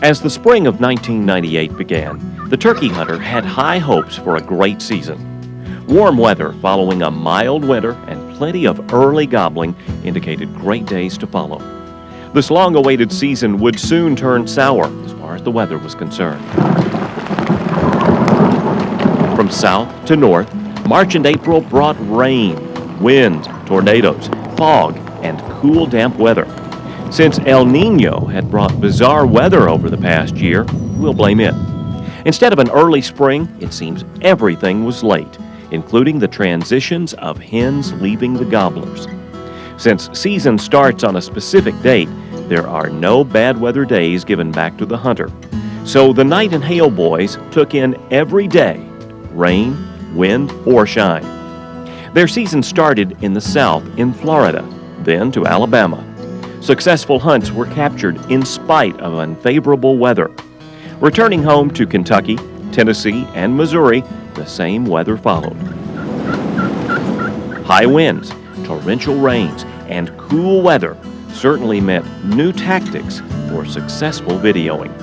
As the spring of 1998 began, the turkey hunter had high hopes for a great season. Warm weather following a mild winter and plenty of early gobbling indicated great days to follow. This long-awaited season would soon turn sour as far as the weather was concerned. From south to north, March and April brought rain, wind, tornadoes, fog, and cool, damp weather. Since El Nino had brought bizarre weather over the past year, we'll blame it. Instead of an early spring, it seems everything was late, including the transitions of hens leaving the gobblers. Since season starts on a specific date, there are no bad weather days given back to the hunter. So the Knight and Hale boys took in every day, rain, wind, or shine. Their season started in the south in Florida, then to Alabama. Successful hunts were captured in spite of unfavorable weather. Returning home to Kentucky, Tennessee, and Missouri, the same weather followed. High winds, torrential rains, and cool weather certainly meant new tactics for successful videoing.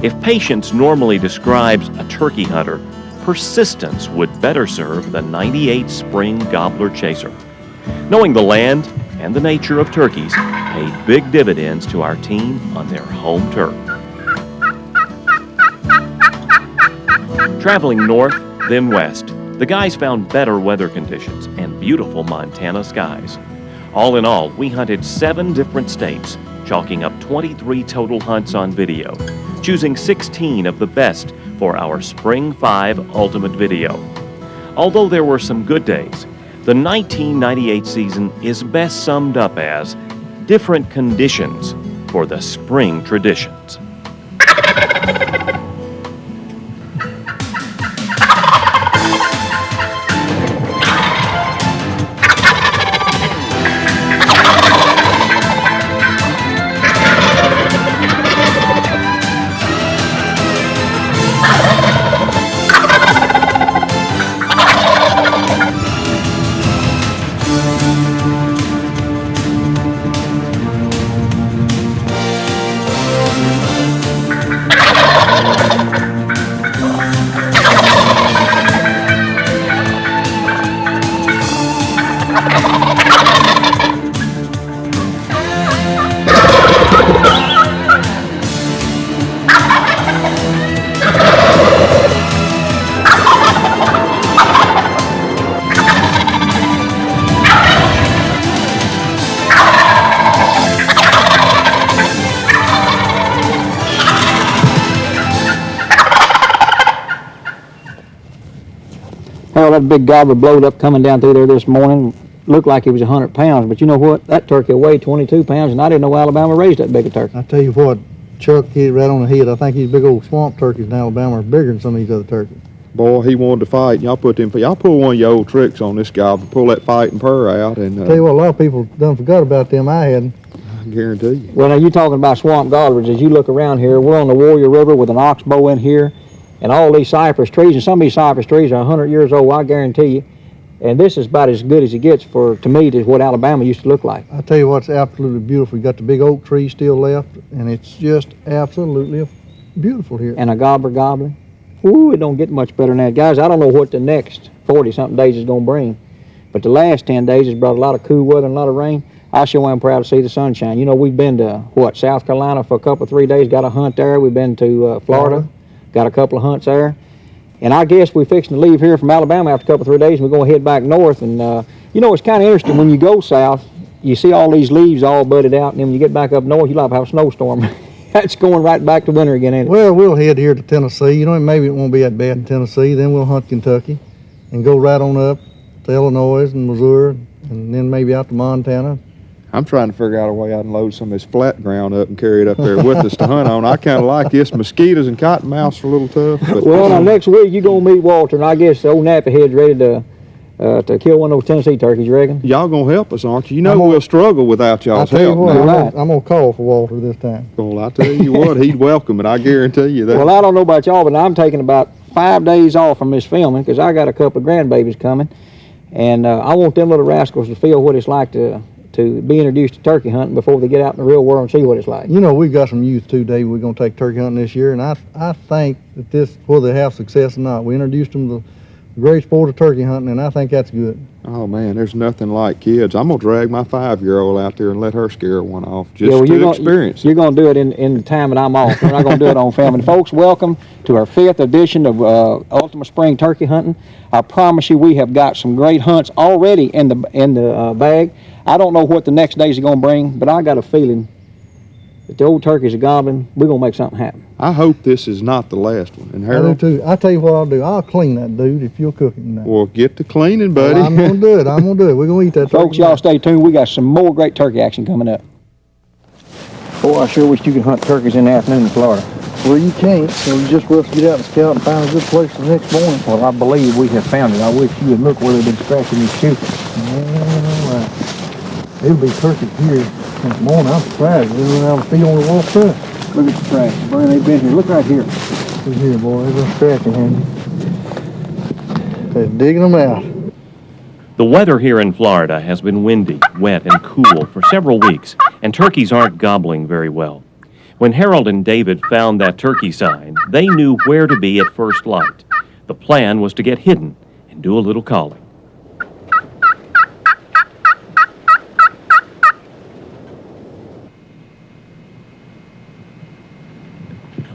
If patience normally describes a turkey hunter, persistence would better serve the '98 spring gobbler chaser. Knowing the land and the nature of turkeys paid big dividends to our team on their home turf. Traveling north, then west, the guys found better weather conditions and beautiful Montana skies. All in all, we hunted 7 different states, chalking up 23 total hunts on video, choosing 16 of the best for our Spring 5 Ultimate video. Although there were some good days, the 1998 season is best summed up as different conditions for the spring traditions. Well, that big gobbler blowed up coming down through there this morning. Looked like he was 100 pounds, but you know what? That turkey weighed 22 pounds, and I didn't know Alabama raised that big a turkey. I tell you what, Chuck hit right on the head. I think these big old swamp turkeys in Alabama are bigger than some of these other turkeys. Boy, he wanted to fight. Y'all pull one of your old tricks on this guy, pull that fighting purr out, and I tell you what, a lot of people done forgot about them. I hadn't. I guarantee you. Well, now you're talking about swamp gobblers. As you look around here, we're on the Warrior River with an oxbow in here, and all these cypress trees, and some of these cypress trees are 100 years old, I guarantee you. And this is about as good as it gets to me, to what Alabama used to look like. I tell you what's absolutely beautiful. You got the big oak tree still left, and it's just absolutely beautiful here. And a gobbler gobbling. Ooh, it don't get much better than that. Guys, I don't know what the next 40-something days is going to bring, but the last 10 days has brought a lot of cool weather and a lot of rain. I sure am proud to see the sunshine. You know, we've been to, South Carolina for a couple, 3 days, got a hunt there. We've been to Florida, got a couple of hunts there. And I guess we're fixing to leave here from Alabama after a couple, 3 days, and we're going to head back north. And, you know, it's kind of interesting when you go south, you see all these leaves all budded out, and then when you get back up north, you like to have a snowstorm. That's going right back to winter again, ain't it? Well, we'll head here to Tennessee. You know, maybe it won't be that bad in Tennessee. Then we'll hunt Kentucky and go right on up to Illinois and Missouri, and then maybe out to Montana. I'm trying to figure out a way I can load some of this flat ground up and carry it up there with us to hunt on. I kind of like this. Mosquitoes and cottonmouths are a little tough. But well, now next week you're going to meet Walter, and I guess the old Nappy Head's ready to kill one of those Tennessee turkeys, you reckon? Y'all going to help us, aren't you? You know we'll struggle without y'all's help. I'm going to call for Walter this time. Well, I tell you what, he'd welcome it. I guarantee you that. Well, I don't know about y'all, but I'm taking about 5 days off from this filming because I got a couple of grandbabies coming, and I want them little rascals to feel what it's like to to be introduced to turkey hunting before they get out in the real world and see what it's like. You know, we've got some youth too, Dave. We're going to take turkey hunting this year, and I think that this, whether they have success or not, we introduced them to the great sport of turkey hunting, and I think that's good. Oh man, there's nothing like kids. I'm gonna drag my 5-year-old out there and let her scare one off just well, to experience it. You're going to do it in the time that I'm off. We're not going to do it on film. And folks, welcome to our 5th edition of Ultimate Spring Turkey Hunting. I promise you, we have got some great hunts already in the bag. I don't know what the next days are going to bring, but I got a feeling that the old turkeys are gobbling. We're going to make something happen. I hope this is not the last one. And I do Harold, too. I'll tell you what I'll do. I'll clean that dude if you'll cook it tonight. well, get to cleaning, buddy. Well, I'm going to do it. I'm going to do it. We're going to eat that Folks, turkey y'all tonight. stay tuned. We got some more great turkey action coming up. Boy, I sure wish you could hunt turkeys in the afternoon in Florida. Well, you can't, so you just rush to get out and scout and find a good place the next morning. Well, I believe we have found it. I wish you would look where they've been scratching these shooting. All right. There'll be turkeys here this morning. I'm surprised. They went out and feed on the wolf too. Look at the tracks. Brian, they've been here. Look right here. Look here, boy. They've been scratching, haven't they? They're digging them out. The weather here in Florida has been windy, wet, and cool for several weeks, and turkeys aren't gobbling very well. When Harold and David found that turkey sign, they knew where to be at first light. The plan was to get hidden and do a little calling.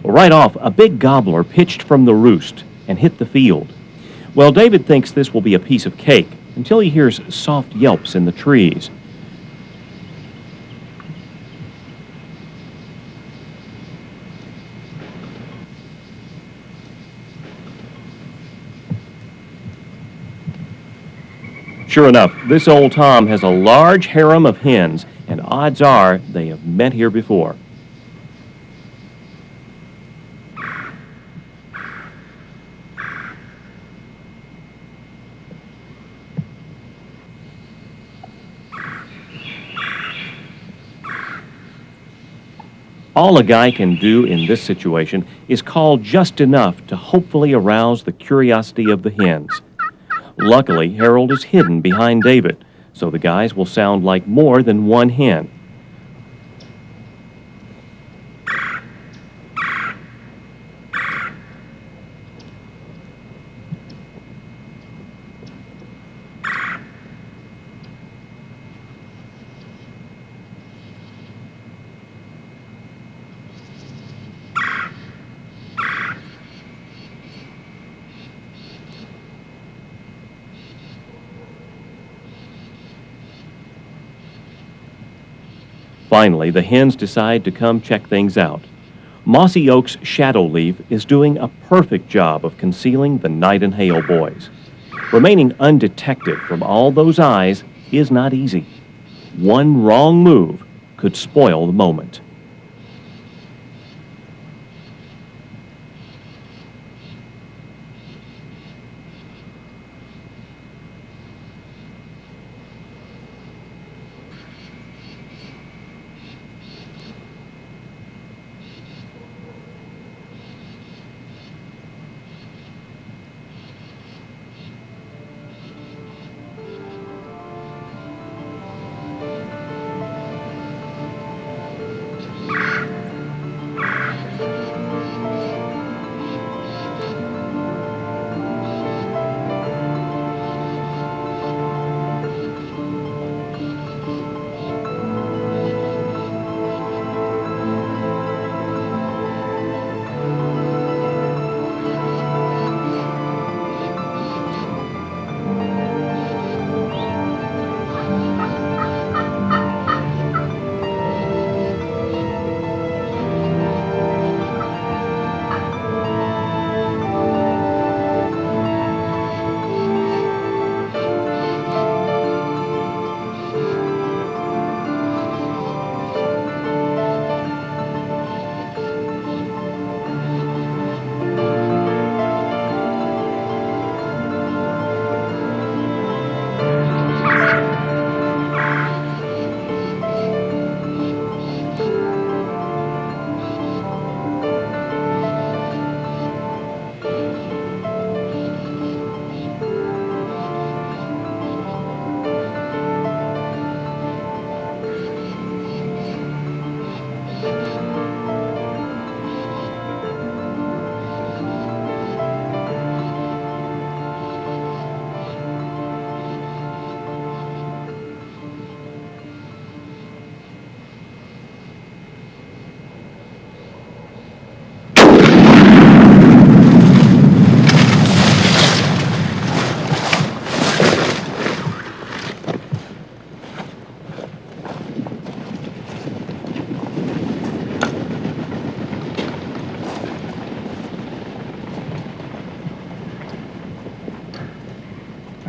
Right off, a big gobbler pitched from the roost and hit the field. Well, David thinks this will be a piece of cake until he hears soft yelps in the trees. Sure enough, this old Tom has a large harem of hens, and odds are they have met here before. All a guy can do in this situation is call just enough to hopefully arouse the curiosity of the hens. Luckily, Harold is hidden behind David, so the guys will sound like more than one hen. Finally, the hens decide to come check things out. Mossy Oak's shadow leaf is doing a perfect job of concealing the Knight and Hale boys. Remaining undetected from all those eyes is not easy. One wrong move could spoil the moment.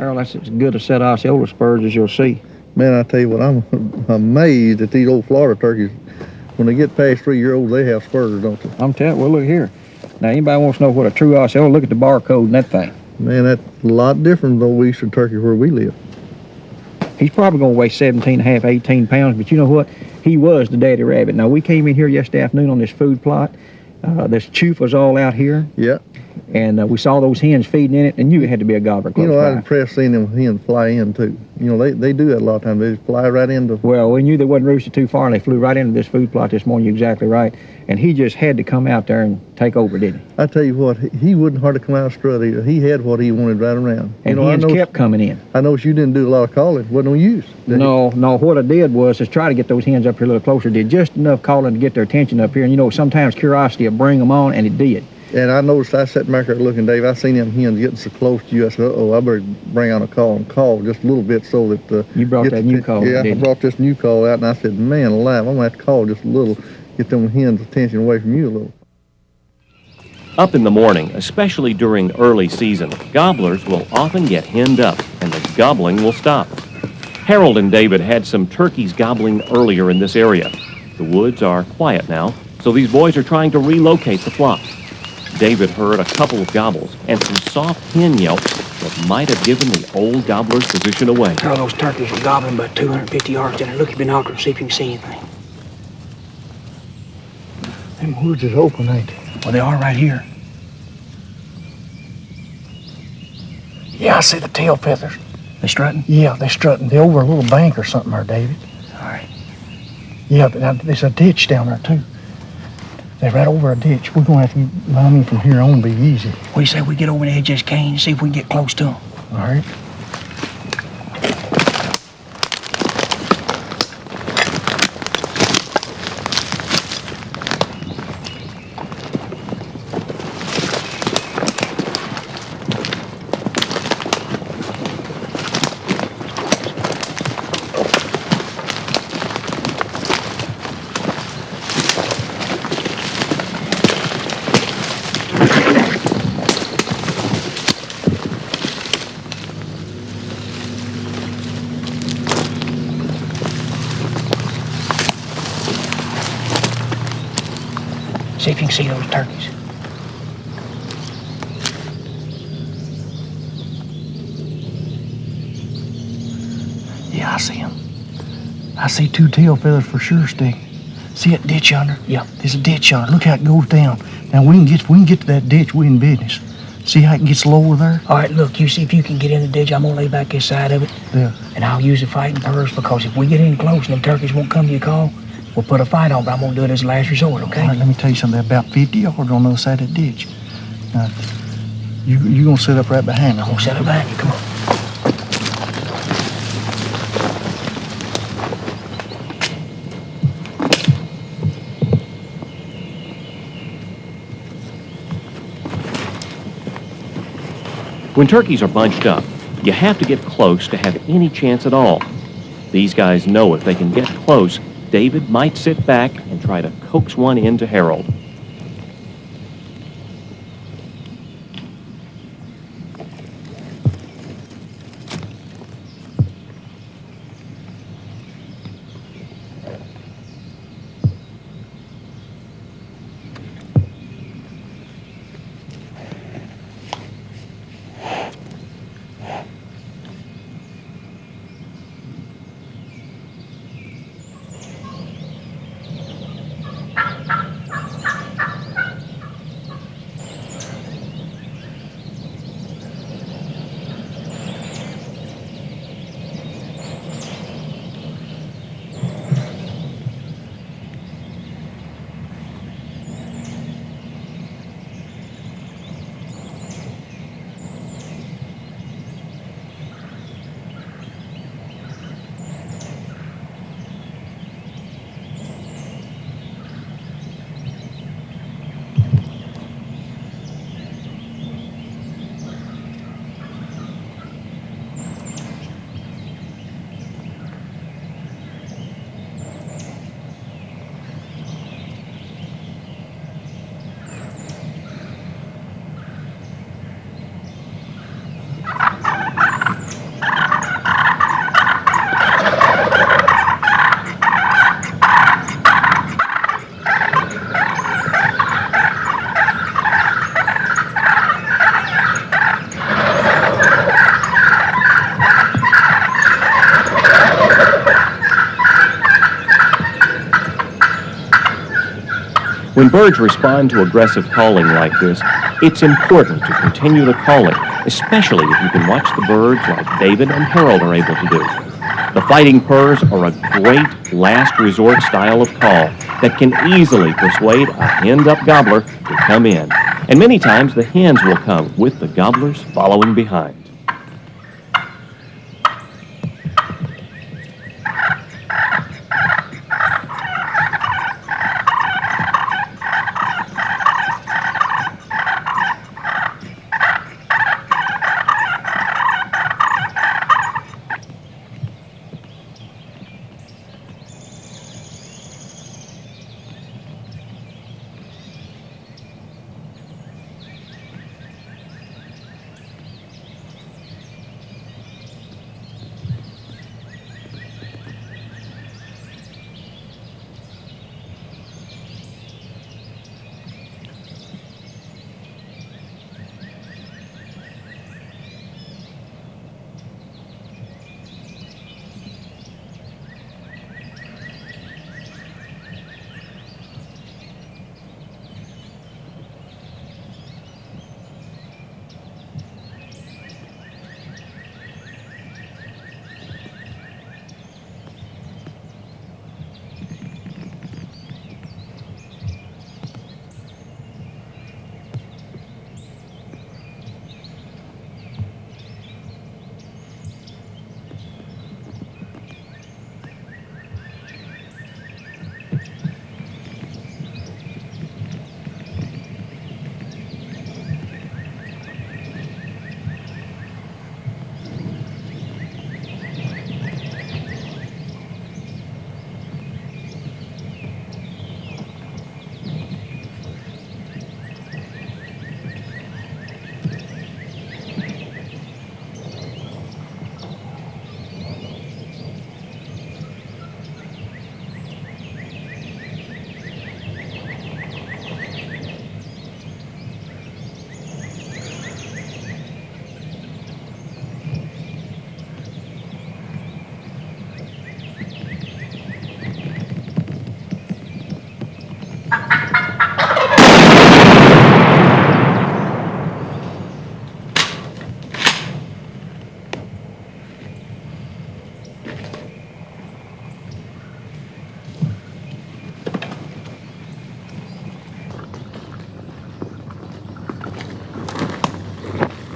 Harold, that's as good a set of Osceola spurs as you'll see. Man, I tell you what, I'm amazed at these old Florida turkeys. When they get past 3 years old, they have spurs, don't they? I'm telling you, well, look here. Now, anybody wants to know what a true Osceola, look at the barcode and that thing. Man, that's a lot different than the eastern turkey where we live. He's probably going to weigh 17 and a half, 18 pounds, but you know what? He was the daddy rabbit. Now, we came in here yesterday afternoon on this food plot. This choof was all out here. Yeah. And we saw those hens feeding in it, and knew it had to be a gobbler close You know, I was by. impressed seeing them hens fly in, too. You know, they do that a lot of times. They just fly right into... Well, we knew they wasn't roosted too far, and they flew right into this food plot this morning. You're exactly right. And he just had to come out there and take over, didn't he? I tell you what, he wouldn't hardly come out of strut either. He had what he wanted right around. And hens kept coming in. I noticed you didn't do a lot of calling. Wasn't no use. No. What I did was try to get those hens up here a little closer. Did just enough calling to get their attention up here. And you know, sometimes curiosity will bring them on, and it did. And I noticed, I sat back there looking, Dave, I seen them hens getting so close to you. I said, uh-oh, I better bring out a call and call just a little bit so that... You brought that new call, Yeah, didn't I brought this new call out, and I said, man alive, I'm going to have to call just a little, get them hens' attention away from you a little. Up in the morning, especially during early season, gobblers will often get henned up, and the gobbling will stop. Harold and David had some turkeys gobbling earlier in this area. The woods are quiet now, so these boys are trying to relocate the flock. David heard a couple of gobbles and some soft hen yelps that might have given the old gobbler's position away. All those turkeys are gobbling about 250 yards down there. Look at your binocular and see if you can see anything. Them woods is open, ain't they? Well, they are right here. Yeah, I see the tail feathers. They strutting? Yeah, they strutting. They're over a little bank or something there, David. All right. Yeah, but there's a ditch down there, too. They're right over a ditch. We're going to have to, I mean, from here on, be easy. What do you say we get over the edge of this cane and see if we can get close to them? All right. See if you can see those turkeys. Yeah, I see them. I see 2 tail feathers for sure, Stick. See that ditch yonder? Yeah. There's a ditch yonder. Look how it goes down. Now, we can get to that ditch, we in business. See how it gets lower there? All right, look, you see if you can get in the ditch. I'm going to lay back this side of it. Yeah. And I'll use the fighting purse because if we get in close and them turkeys won't come to your call, we'll put a fight on, but I'm going to do it as a last resort, okay? All right, let me tell you something. They're about 50 yards on the other side of that ditch. Now, you're going to sit up right behind me. I'm going to set it behind you. Come on. When turkeys are bunched up, you have to get close to have any chance at all. These guys know if they can get close, David might sit back and try to coax one into Harold. When birds respond to aggressive calling like this, it's important to continue the calling, especially if you can watch the birds like David and Harold are able to do. The fighting purrs are a great last resort style of call that can easily persuade a henned-up gobbler to come in. And many times the hens will come with the gobblers following behind.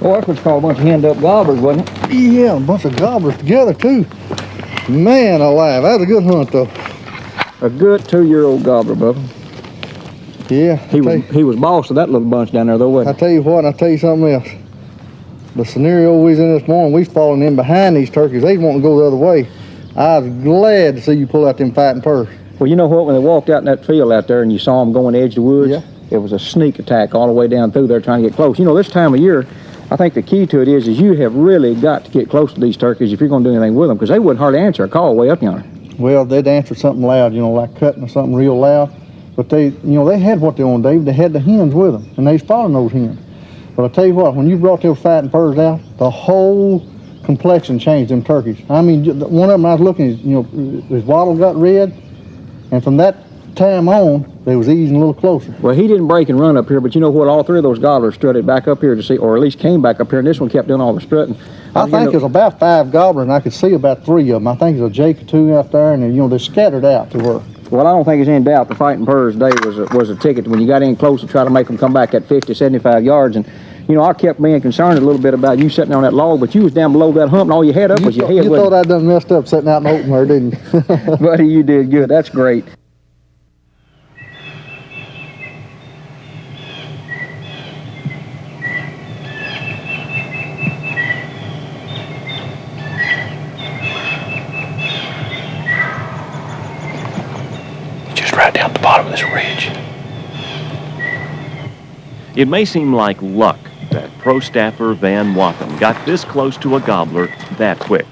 Oh, that's what's called a bunch of henned-up gobblers, wasn't it? Yeah, a bunch of gobblers together too. Man alive, that was a good hunt though. A good 2-year-old gobbler, Bubba. Yeah. He was boss of that little bunch down there, though, I wasn't he? tell you what, and I tell you something else. The scenario we was in this morning, we was falling in behind these turkeys. They wanting to go the other way. I was glad to see you pull out them fighting purrs. Well, you know what? When they walked out in that field out there and you saw them going edge of the woods, Yeah. it was a sneak attack all the way down through there trying to get close. You know, this time of year, I think the key to it is you have really got to get close to these turkeys if you're going to do anything with them, because they wouldn't hardly answer a call way up yonder. Well, they'd answer something loud, you know, like cutting or something real loud. But they, you know, they had what they wanted, David. They had the hens with them, and they was following those hens. But I tell you what, when you brought those fighting purrs out, the whole complexion changed them turkeys. I mean, one of them I was looking, you know, his wattle got red, and from that time on, they was easing a little closer. Well, he didn't break and run up here, but you know what? All three of those gobblers strutted back up here to see, or at least came back up here, and this one kept doing all the strutting. I think there's about 5 gobblers, and I could see about 3 of them. I think there's a Jake or 2 out there, and you know, they're scattered out to where. Well, I don't think there's any doubt the fighting purrs day was a ticket when you got in close to try to make them come back at 50, 75 yards. And, you know, I kept being concerned a little bit about you sitting on that log, but you was down below that hump, and all you had up was your head. You thought I'd done messed up sitting out in the open there, didn't you? Buddy, you did good. That's great. Right down the bottom of this ridge. It may seem like luck that pro staffer Van Watham got this close to a gobbler that quick.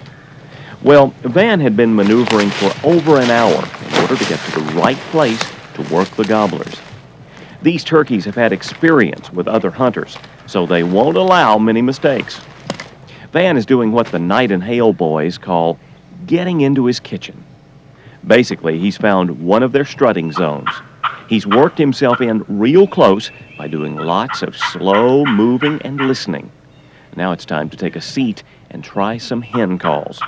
Well, Van had been maneuvering for over an hour in order to get to the right place to work the gobblers. These turkeys have had experience with other hunters, so they won't allow many mistakes. Van is doing what the Knight Hale boys call getting into his kitchen. Basically, he's found one of their strutting zones. He's worked himself in real close by doing lots of slow moving and listening. Now it's time to take a seat and try some hen calls.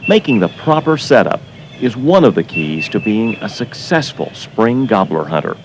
Making the proper setup is one of the keys to being a successful spring gobbler hunter.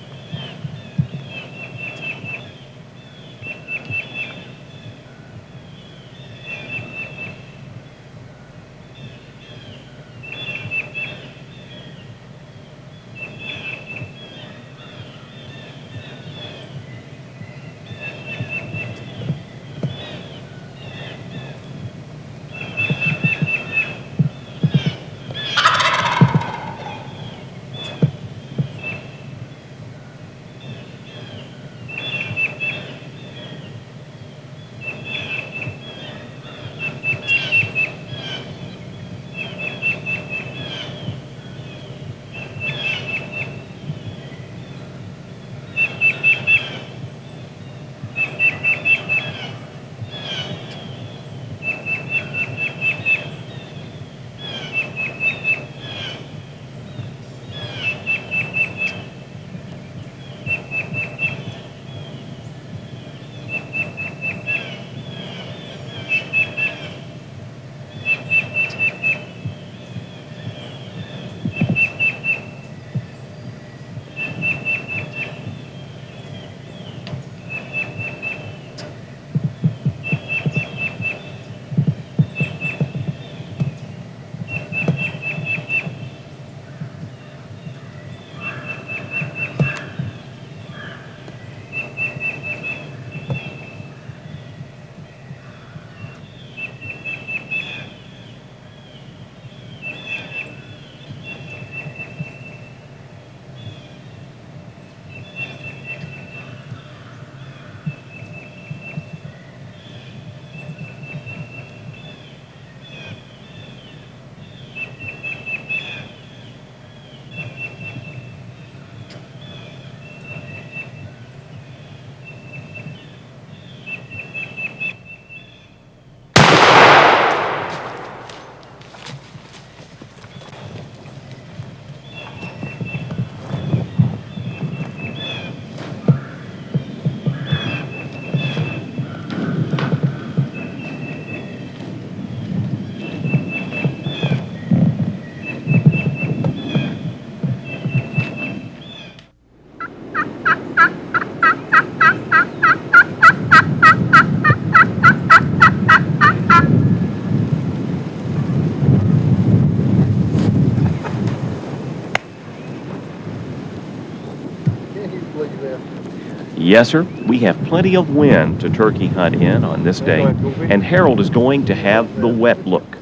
Yes, sir. We have plenty of wind to turkey hunt in on this day, and Harold is going to have the wet look.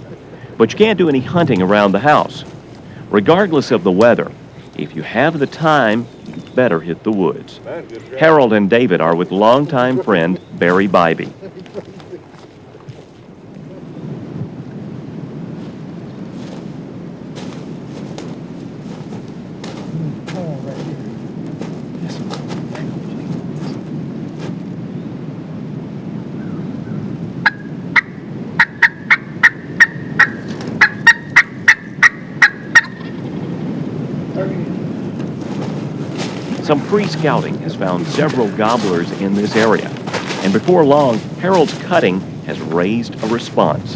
But you can't do any hunting around the house. Regardless of the weather, if you have the time, you'd better hit the woods. Harold and David are with longtime friend Barry Bybee. Some pre-scouting has found several gobblers in this area, and before long, Harold's cutting has raised a response.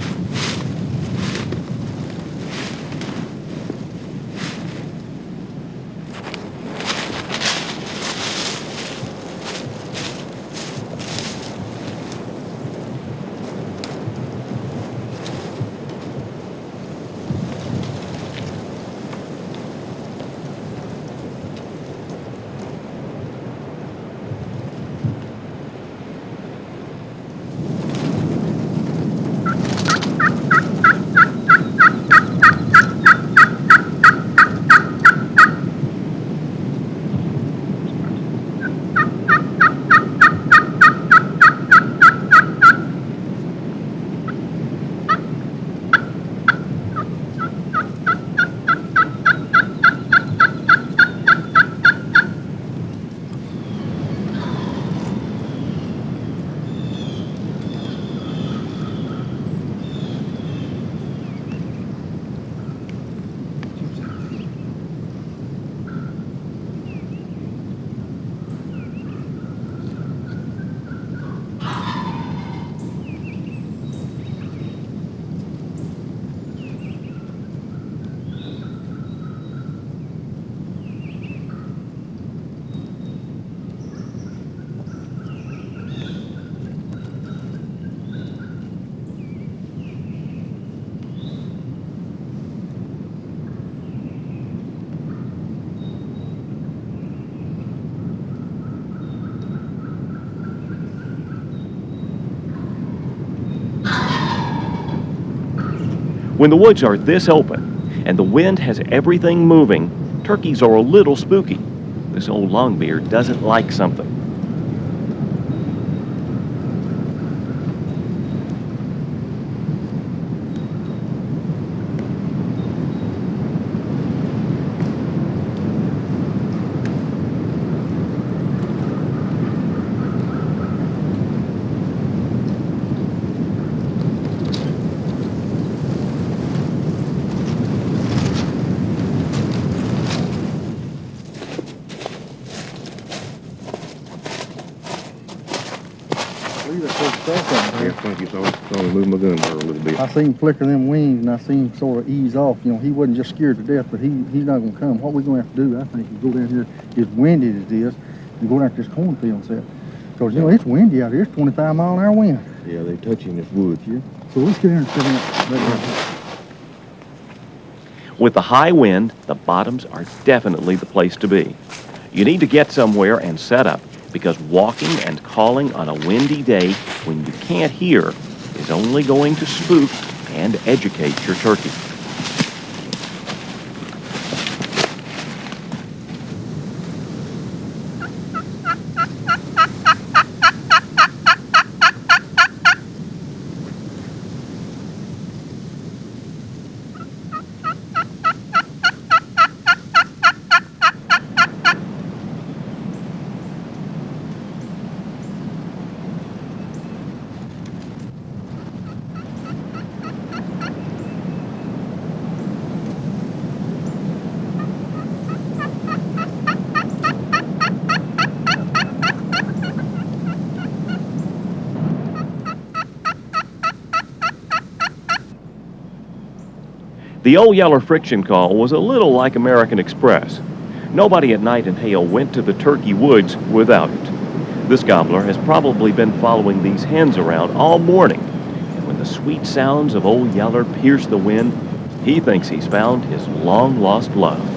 When the woods are this open and the wind has everything moving, turkeys are a little spooky. This old longbeard doesn't like something. Yeah, thank you, son. I'm gonna move my gun bar a little bit. I seen him flicker them wings, and I seen him sort of ease off. You know, he wasn't just scared to death, but he's not gonna come. What we're gonna have to do, I think, is go down here as windy as this, and go down to this cornfield and set. Because, you know, it's windy out here. It's 25-mile-an-hour wind. Yeah, they touching this wood. Yeah. So let's get in and sit down. With the high wind, the bottoms are definitely the place to be. You need to get somewhere and set up, because walking and calling on a windy day when you can't hear is only going to spook and educate your turkey. The old Yeller friction call was a little like American Express. Nobody at Knight and Hale went to the turkey woods without it. This gobbler has probably been following these hens around all morning, and when the sweet sounds of old Yeller pierce the wind, he thinks he's found his long-lost love.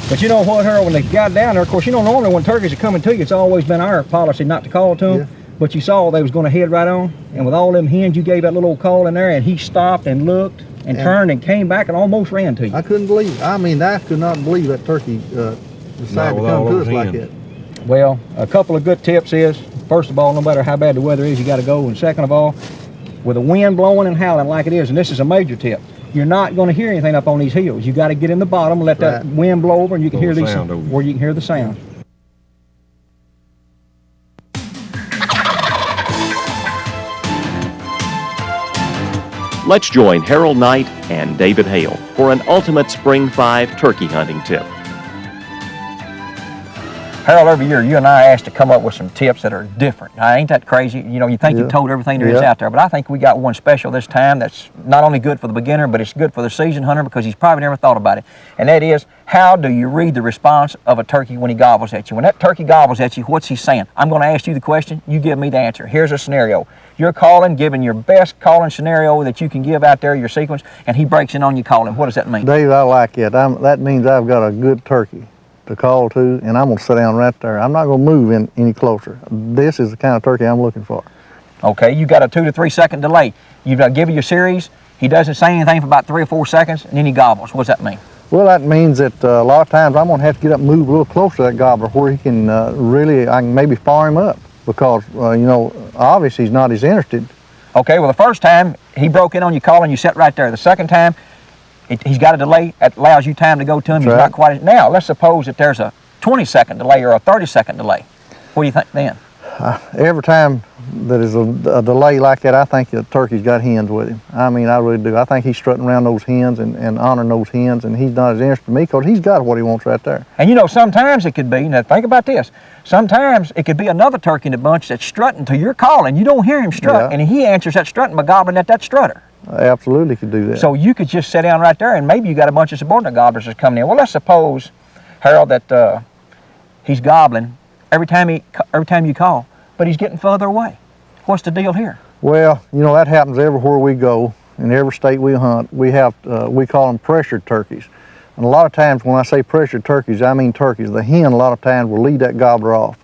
But you know what, Harold, when they got down there, of course, you know, normally when turkeys are coming to you, it's always been our policy not to call to them. Yeah. But you saw they was going to head right on, and with all them hens, you gave that little old call in there, and he stopped and looked and turned and came back and almost ran to you. I couldn't believe it. I mean, I could not believe that turkey decided to come to us like that. Well, a couple of good tips is, first of all, no matter how bad the weather is, you got to go. And second of all, with the wind blowing and howling like it is, and this is a major tip, you're not going to hear anything up on these hills. You got to get in the bottom and let that wind blow over, and you can hear these, where you can hear the sound. Let's join Harold Knight and David Hale for an Ultimate Spring 5 turkey hunting tip. Harold, every year you and I asked to come up with some tips that are different. Now, ain't that crazy? You know, you think you've told everything there is out there, but I think we got one special this time that's not only good for the beginner, but it's good for the seasoned hunter because he's probably never thought about it. And that is, how do you read the response of a turkey when he gobbles at you? When that turkey gobbles at you, what's he saying? I'm going to ask you the question, you give me the answer. Here's a scenario. You're calling, giving your best calling scenario that you can give out there, your sequence, and he breaks in on you calling. What does that mean? Dave, I like it. That means I've got a good turkey to call to, and I'm going to sit down right there. I'm not going to move in any closer. This is the kind of turkey I'm looking for. Okay, you got a 2 to 3 second delay. You've got to give you your series. He doesn't say anything for about 3 or 4 seconds, and then he gobbles. What does that mean? Well, that means that a lot of times I'm going to have to get up and move a little closer to that gobbler where he can I can maybe fire him up because, you know, obviously he's not as interested Okay, well, the first time he broke in on your call and you sat right there. The second time, he's got a delay that allows you time to go to him. He's not quite. Now, let's suppose that there's a 20-second delay or a 30-second delay. What do you think then? Every time that is a delay like that, I think the turkey's got hens with him. I mean, I really do. I think he's strutting around those hens and honoring those hens, and he's not as interested in me because he's got what he wants right there. And you know, sometimes it could be, now think about this, sometimes it could be another turkey in the bunch that's strutting to your call, and you don't hear him strut, and he answers that strutting by gobbling at that strutter. Absolutely could do that. So you could just sit down right there, and maybe you got a bunch of subordinate gobblers that's coming in. Well, let's suppose, Harold, that he's gobbling every time you call, but he's getting further away. What's the deal here? Well, you know, that happens everywhere we go. In every state we hunt, we call them pressured turkeys. And a lot of times when I say pressured turkeys, I mean turkeys. The hen a lot of times will lead that gobbler off.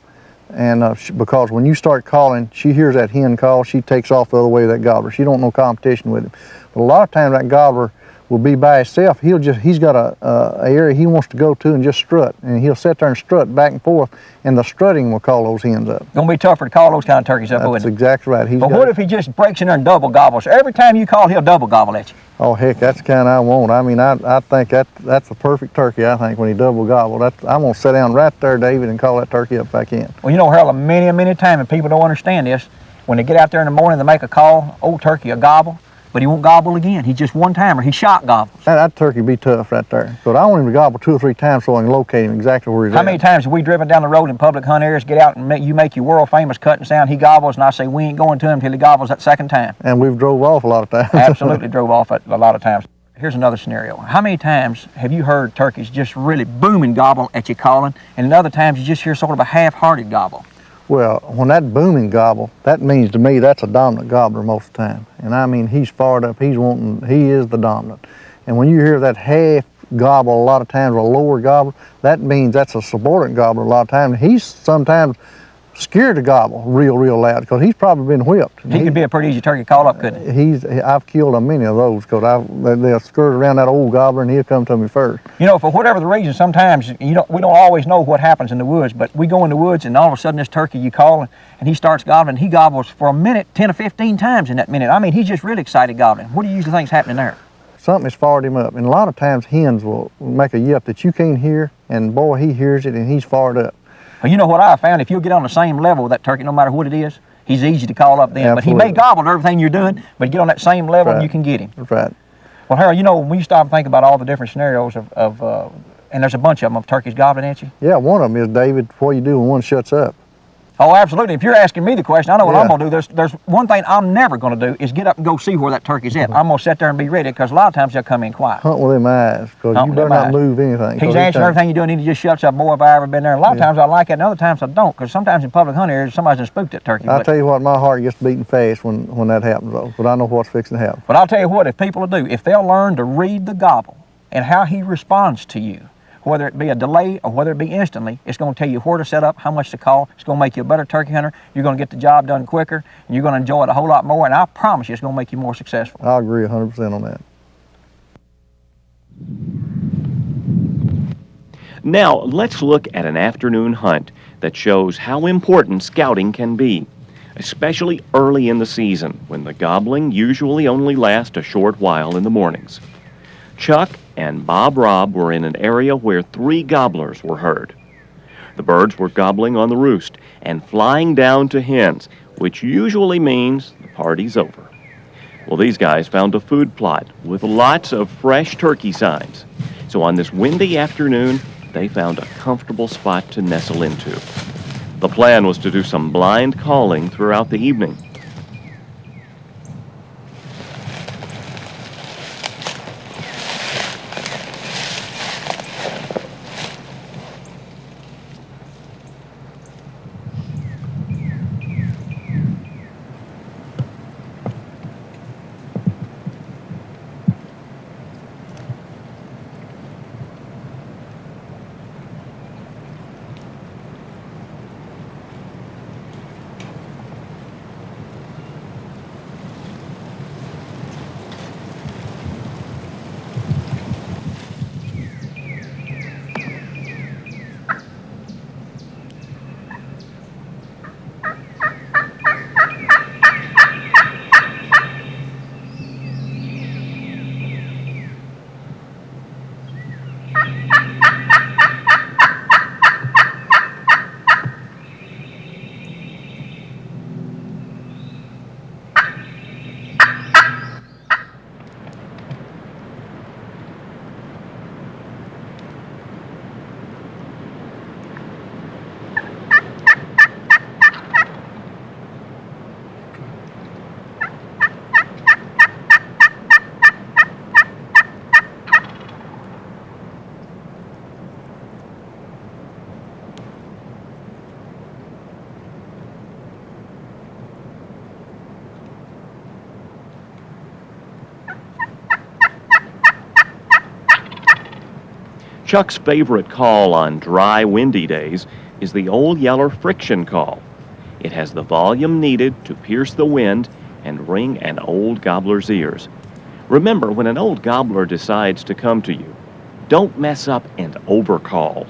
And because when you start calling, she hears that hen call, she takes off the other way with that gobbler. She don't know competition with him. But a lot of times that gobbler will be by himself. He's got a area he wants to go to and just strut. And he'll sit there and strut back and forth, and the strutting will call those hens up. Gonna be tougher to call those kind of turkeys up, That's exactly right. But what if he just breaks in there and double gobbles? Every time you call, he'll double gobble at you. Oh, heck, that's the kind I want. I mean, I think that's a perfect turkey, I think, when he double gobble. I'm going to sit down right there, David, and call that turkey up if I can. Well, you know, Harold, many times, and people don't understand this, when they get out there in the morning, they make a call, old turkey will gobble, but he won't gobble again. He's just one timer. He shot gobbles. That turkey be tough right there. But I want him to gobble 2 or 3 times so I can locate him exactly where he's at. How many times have we driven down the road in public hunt areas, get out and make your world famous cutting sound, he gobbles, and I say we ain't going to him until he gobbles that second time. And we've drove off a lot of times. Absolutely drove off a lot of times. Here's another scenario. How many times have you heard turkeys just really booming gobble at you calling, and other times you just hear sort of a half-hearted gobble? Well, when that booming gobble, that means to me that's a dominant gobbler most of the time. And I mean, he's fired up, he is the dominant. And when you hear that half gobble a lot of times, or a lower gobble, that means that's a subordinate gobbler a lot of times. He's sometimes scared to gobble real loud because he's probably been whipped. He could be a pretty easy turkey call up, couldn't he? I've killed a many of those because they'll skirt around that old gobbler and he'll come to me first. You know, for whatever the reason, sometimes we don't always know what happens in the woods, but we go in the woods and all of a sudden this turkey you call and he starts gobbling. He gobbles for a minute, 10 or 15 times in that minute. I mean, he's just really excited gobbling. What do you usually think's happening there? Something has fired him up, and a lot of times hens will make a yip that you can't hear, and boy, he hears it and he's fired up. Well, you know what I found? If you'll get on the same level with that turkey, no matter what it is, he's easy to call up then. Absolutely. But he may gobble everything you're doing, but get on that same level and you can get him. That's right. Well, Harold, you know, when you stop and think about all the different scenarios and there's a bunch of them of turkeys gobbling at you. Yeah, one of them is, David, what do you do when one shuts up? Oh, absolutely. If you're asking me the question, I know what I'm going to do. There's one thing I'm never going to do is get up and go see where that turkey's at. I'm going to sit there and be ready because a lot of times they'll come in quiet. Hunt with them eyes, because you better not move anything. He's answering everything you're doing and he just shuts up. Boy, have I ever been there. And a lot of times I like it and other times I don't, because sometimes in public hunt areas somebody's just spooked that turkey. I'll tell you what, my heart gets beating fast when that happens, though, but I know what's fixing to happen. But I'll tell you what, if people will do, if they'll learn to read the gobble and how he responds to you, whether it be a delay or whether it be instantly, it's going to tell you where to set up, how much to call. It's going to make you a better turkey hunter. You're going to get the job done quicker, and you're going to enjoy it a whole lot more, and I promise you it's going to make you more successful. I agree 100% on that. Now, let's look at an afternoon hunt that shows how important scouting can be, especially early in the season when the gobbling usually only lasts a short while in the mornings. Chuck and Bob Robb were in an area where 3 gobblers were heard. The birds were gobbling on the roost and flying down to hens, which usually means the party's over. Well, these guys found a food plot with lots of fresh turkey signs. So on this windy afternoon, they found a comfortable spot to nestle into. The plan was to do some blind calling throughout the evening. Chuck's favorite call on dry, windy days is the old yeller friction call. It has the volume needed to pierce the wind and ring an old gobbler's ears. Remember, when an old gobbler decides to come to you, don't mess up and overcall.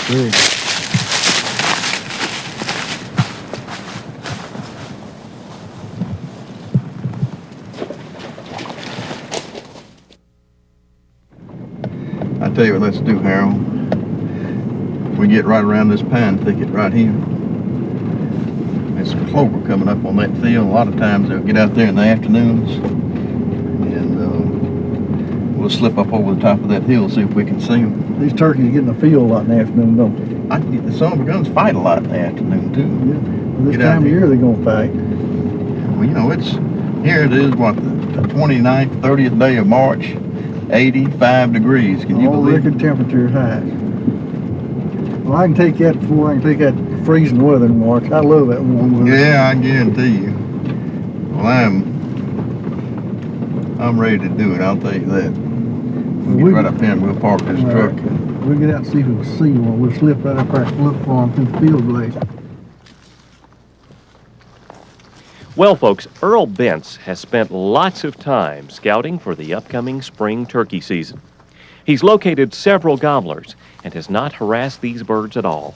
Very. I tell you what, let's do, Harold. We get right around this pine thicket right here. There's some clover coming up on that field. A lot of times they'll get out there in the afternoons, and we'll slip up over the top of that hill, see if we can see them. These turkeys get in the field a lot in the afternoon, don't they? The son of a guns fight a lot in the afternoon too. Yeah. Well, this Get out time of here. year they're gonna fight. Well, you know, here it is, what, the 29th, 30th day of March, 85 degrees. Can you All believe record it? temperature high. Well, I can take that before I can take that freezing weather in March. I love that warm weather. Yeah, I guarantee you. Well, I'm ready to do it, I'll tell you that. We'll get right up here and we'll park this All truck. right. We'll get out and see if we can see one. We'll slip right up there and look for them through the field blades. Well, folks, Earl Bentz has spent lots of time scouting for the upcoming spring turkey season. He's located several gobblers and has not harassed these birds at all.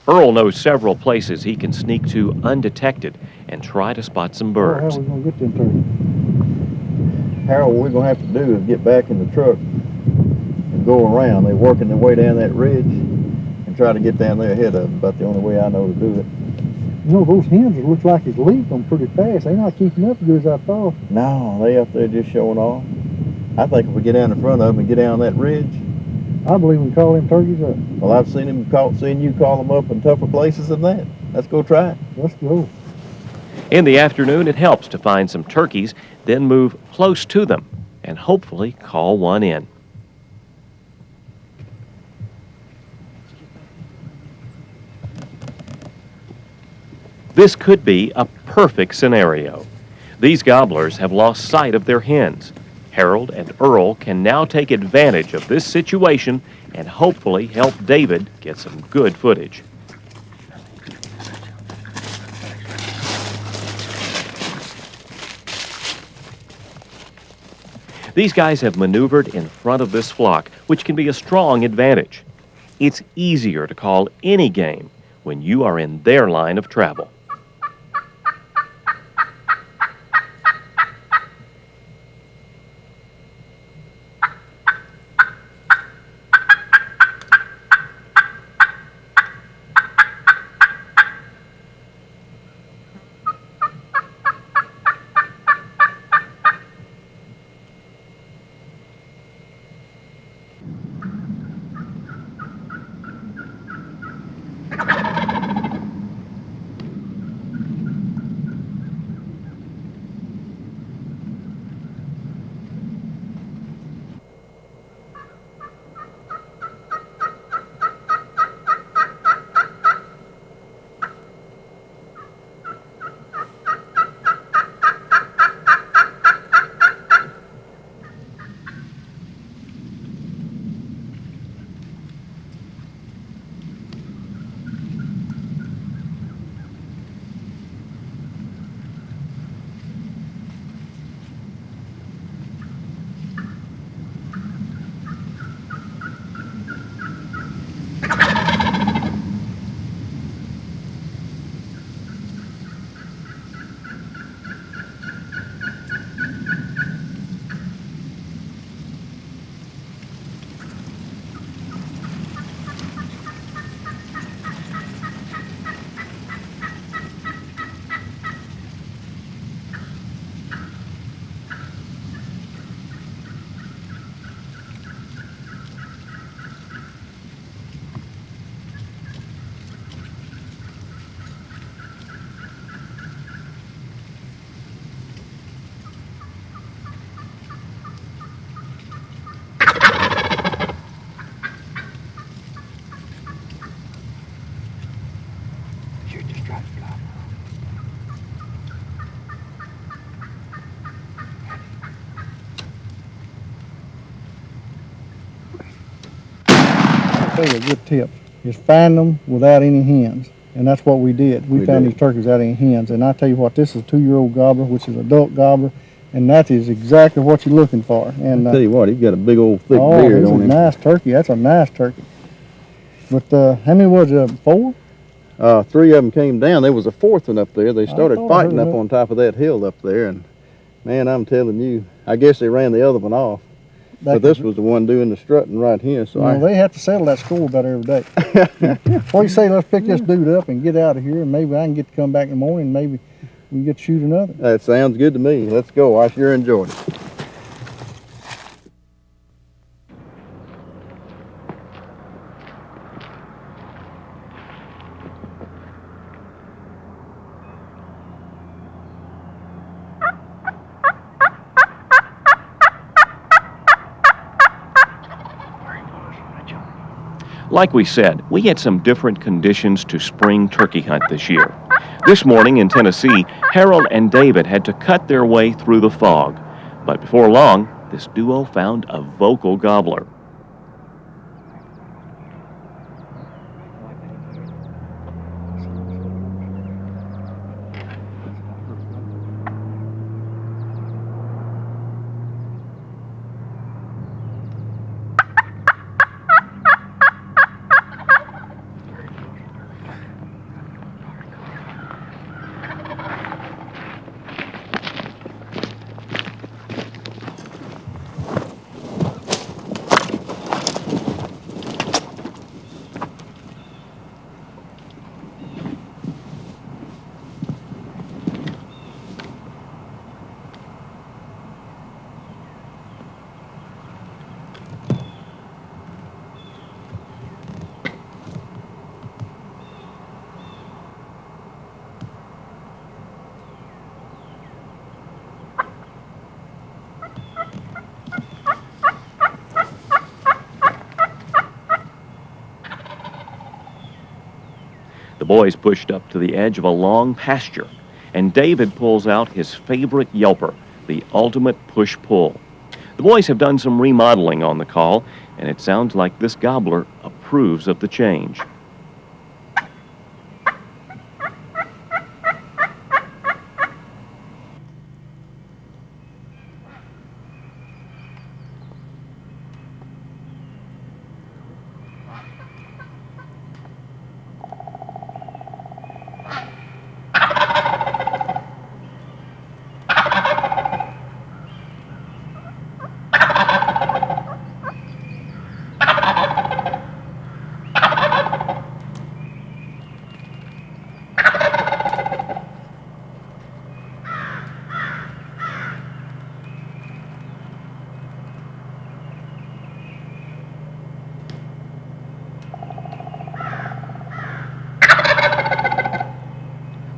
Earl knows several places he can sneak to undetected and try to spot some How birds. are we gonna get them turkeys? Harold, what we're going to have to do is get back in the truck and go around. They're working their way down that ridge and try to get down there ahead of them. About the only way I know to do it. You know, those hens, it looks like it's leaped them pretty fast. They're not keeping up as good as I thought. No, they up there just showing off. I think if we get down in front of them and get down that ridge, I believe we can call them turkeys up. well, I've seen you call them up in tougher places than that. Let's go try it. Let's go. In the afternoon, it helps to find some turkeys, then move close to them and hopefully call one in. This could be a perfect scenario. These gobblers have lost sight of their hens. Harold and Earl can now take advantage of this situation and hopefully help David get some good footage. These guys have maneuvered in front of this flock, which can be a strong advantage. It's easier to call any game when you are in their line of travel. That's a good tip. Is find them without any hens. And that's what we did. We found did. these turkeys without any hens. And I tell you what, this is a 2-year-old gobbler, which is an adult gobbler, and that is exactly what you're looking for. And I tell you what, he's got a big old thick oh, beard he's on a him. nice turkey. That's a nice turkey. But how many was it? 4? 3 of them came down. There was a 4th one up there. They started thought I fighting heard up that. on top of that hill up there, and man, I'm telling you, I guess they ran the other one off. But this was the one doing the strutting right here. So they have to settle that score about every day. What do you say? Let's pick this dude up and get out of here, and maybe I can get to come back in the morning. And maybe we can get to shoot another. That sounds good to me. Let's go. I sure enjoyed it. Like we said, we had some different conditions to spring turkey hunt this year. This morning in Tennessee, Harold and David had to cut their way through the fog. But before long, this duo found a vocal gobbler. boys pushed up to the edge of a long pasture, and David pulls out his favorite yelper, the Ultimate Push-Pull. The boys have done some remodeling on the call, and it sounds like this gobbler approves of the change.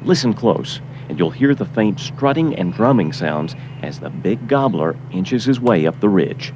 Listen close, and you'll hear the faint strutting and drumming sounds as the big gobbler inches his way up the ridge.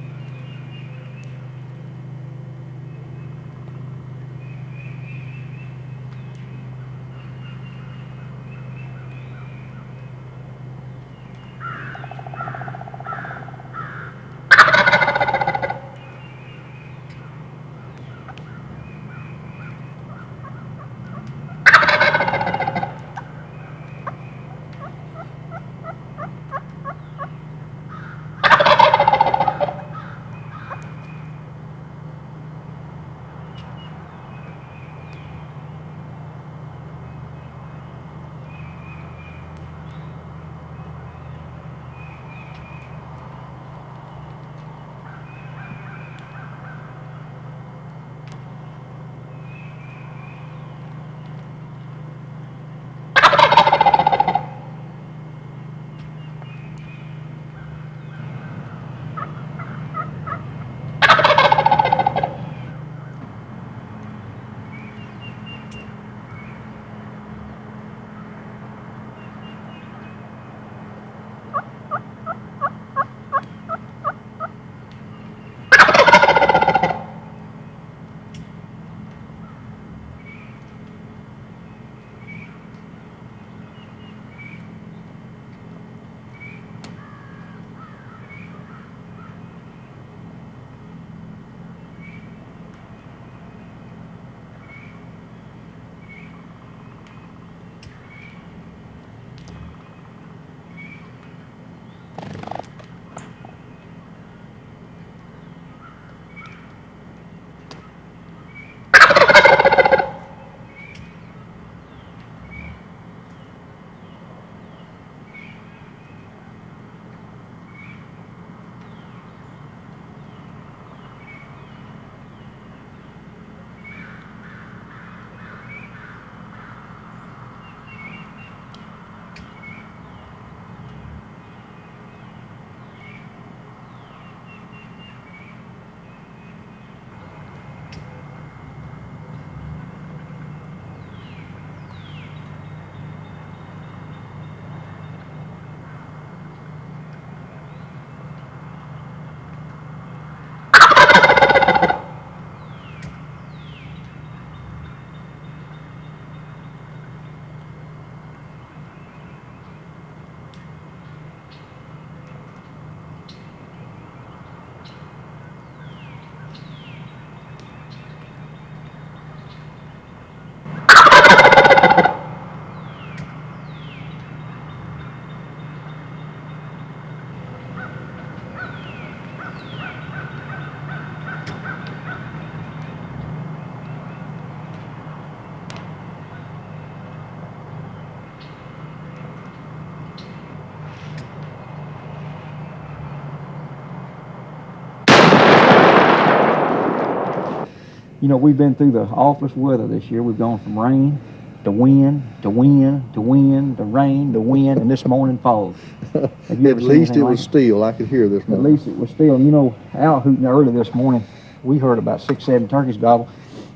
You know, we've been through the awfulest weather this year. We've gone from rain to wind to wind to wind to rain to wind, and this morning fog. At least it was still. I could hear this morning. At least it was still. You know, owl hooting early this morning, we heard about 6, 7 turkeys gobble,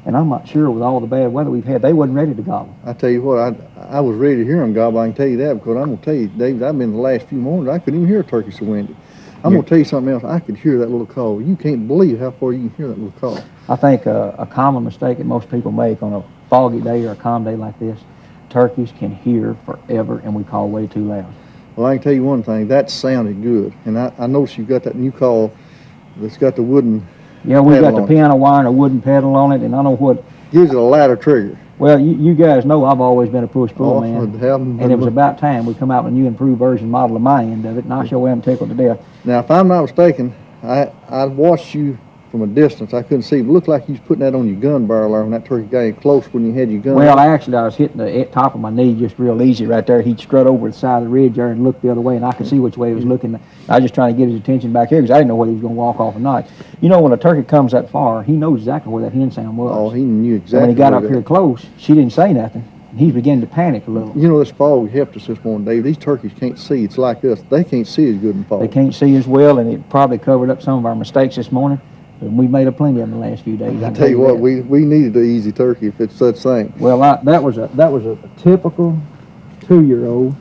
and I'm not sure with all the bad weather we've had, they wasn't ready to gobble. I tell you what, I was ready to hear them gobble. I can tell you that, because I'm going to tell you, David, I've been the last few mornings, I couldn't even hear a turkey so windy. I'm going to tell you something else. I could hear that little call. You can't believe how far you can hear that little call. I think a common mistake that most people make on a foggy day or a calm day like this, turkeys can hear forever, and we call way too loud. Well, I can tell you one thing, that sounded good. And I noticed you got that new call that's got the wooden Yeah, we got pedal the on it. piano wire and a wooden pedal on it, and I know what. Gives it a louder trigger. Well, you guys know I've always been a push-pull man, and and it was about time we come out with a new improved version model of my end of it, and I sure am tickled to death. Now, if I'm not mistaken, I watched you from a distance. I couldn't see. It looked like you was putting that on your gun barrel there when that turkey got in close when you had your gun. Well, I was hitting the top of my knee just real easy right there. He'd strut over the side of the ridge there and look the other way, and I could see which way he was looking. I was just trying to get his attention back here because I didn't know whether he was going to walk off or not. You know, when a turkey comes that far, he knows exactly where that hen sound was. Oh, he knew exactly. And when he got where up here close, she didn't say nothing. He's beginning to panic a little. You know, this fog helped us this morning, Dave. These turkeys can't see. It's like us. They can't see as good in fog. They can't see as well, and it probably covered up some of our mistakes this morning. But we made a plenty of them the last few days. I tell you what, we needed an easy turkey if it's such thing. Well, that was a typical 2-year-old,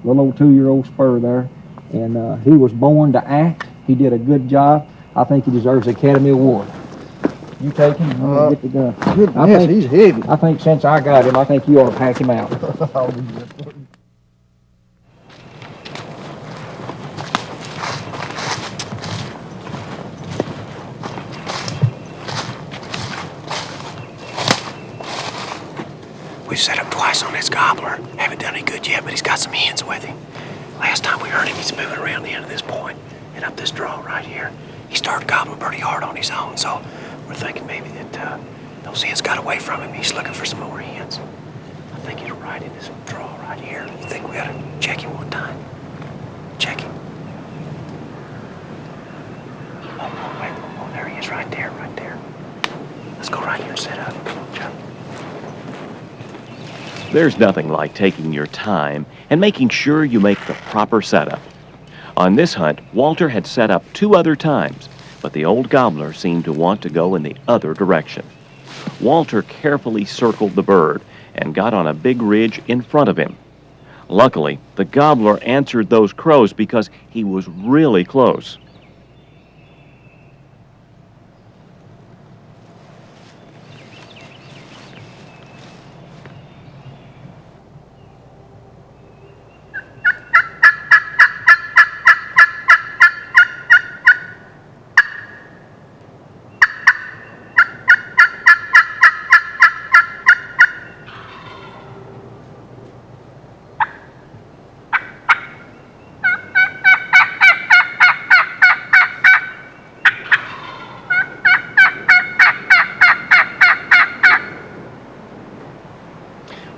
little old 2-year-old spur there, and he was born to act. He did a good job. I think he deserves the Academy Award. You take him, I'm gonna get the gun. Goodness, he's heavy. I think since I got him, I think you ought to pack him out. We've set up twice on this gobbler. Haven't done any good yet, but he's got some hens with him. Last time we heard him, he's moving around the end of this point and up this draw right here. He started gobbling pretty hard on his own, so we're thinking maybe that those hens got away from him. He's looking for some more hens. I think he's right in this draw right here. You think we ought to check him one time? Check him. Oh, wait, oh, there he is right there, right there. Let's go right here and set up. Come on, Chuck. There's nothing like taking your time and making sure you make the proper setup. On this hunt, Walter had set up 2 other times, but the old gobbler seemed to want to go in the other direction. Walter carefully circled the bird and got on a big ridge in front of him. Luckily, the gobbler answered those crows because he was really close.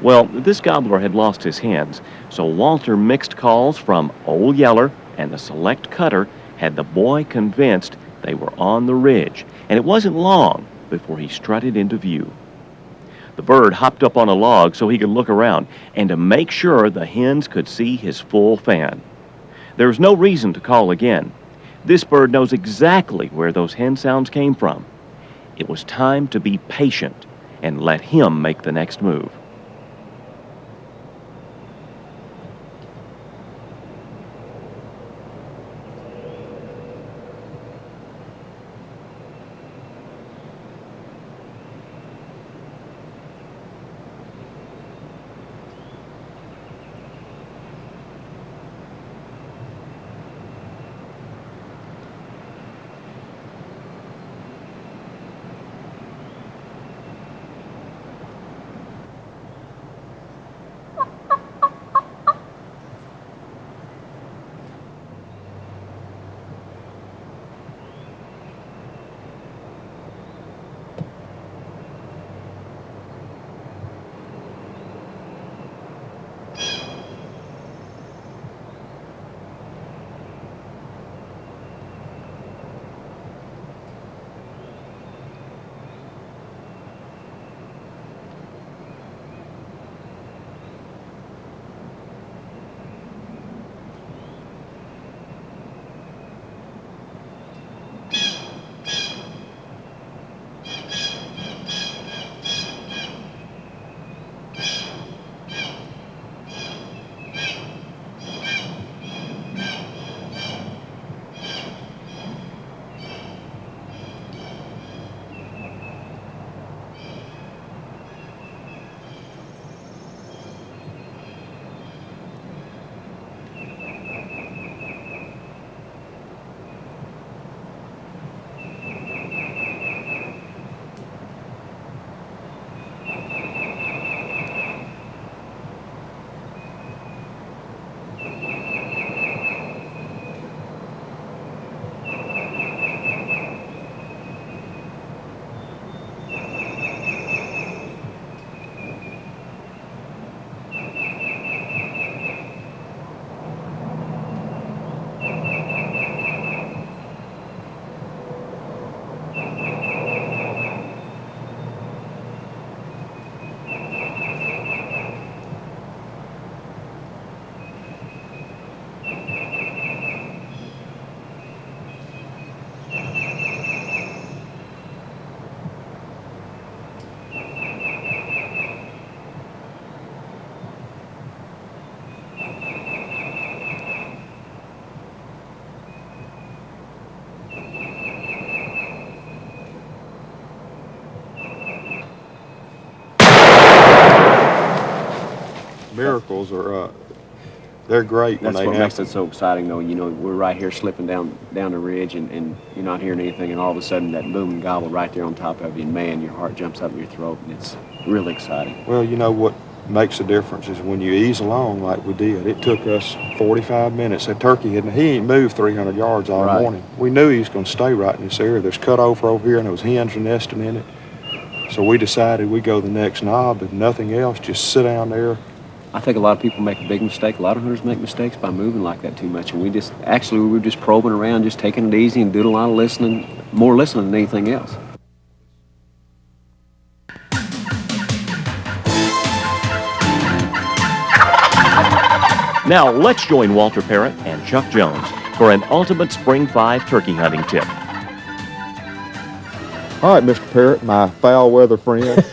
Well, this gobbler had lost his hens, so Walter mixed calls from Old Yeller and the select cutter had the boy convinced they were on the ridge, and it wasn't long before he strutted into view. The bird hopped up on a log so he could look around and to make sure the hens could see his full fan. There was no reason to call again. This bird knows exactly where those hen sounds came from. It was time to be patient and let him make the next move. miracles are, they're great when That's they what makes happen. it so exciting, though. You know, we're right here slipping down the ridge, and you're not hearing anything, and all of a sudden that boom and gobble right there on top of you, and man, your heart jumps up in your throat, and it's really exciting. Well, you know what makes a difference is when you ease along like we did. It took us 45 minutes. That turkey he ain't moved 300 yards all Right. morning. We knew he was going to stay right in this area. There's cut over here, and there was hens nesting in it. So we decided we'd go the next knob, if nothing else, just sit down there. I think a lot of people make a big mistake. A lot of hunters make mistakes by moving like that too much, and we were just probing around, just taking it easy and doing a lot of listening, more listening than anything else. Now let's join Walter Parrott and Chuck Jones for an Ultimate Spring 5 turkey hunting tip. All right, Mr. Parrott, my foul weather friend.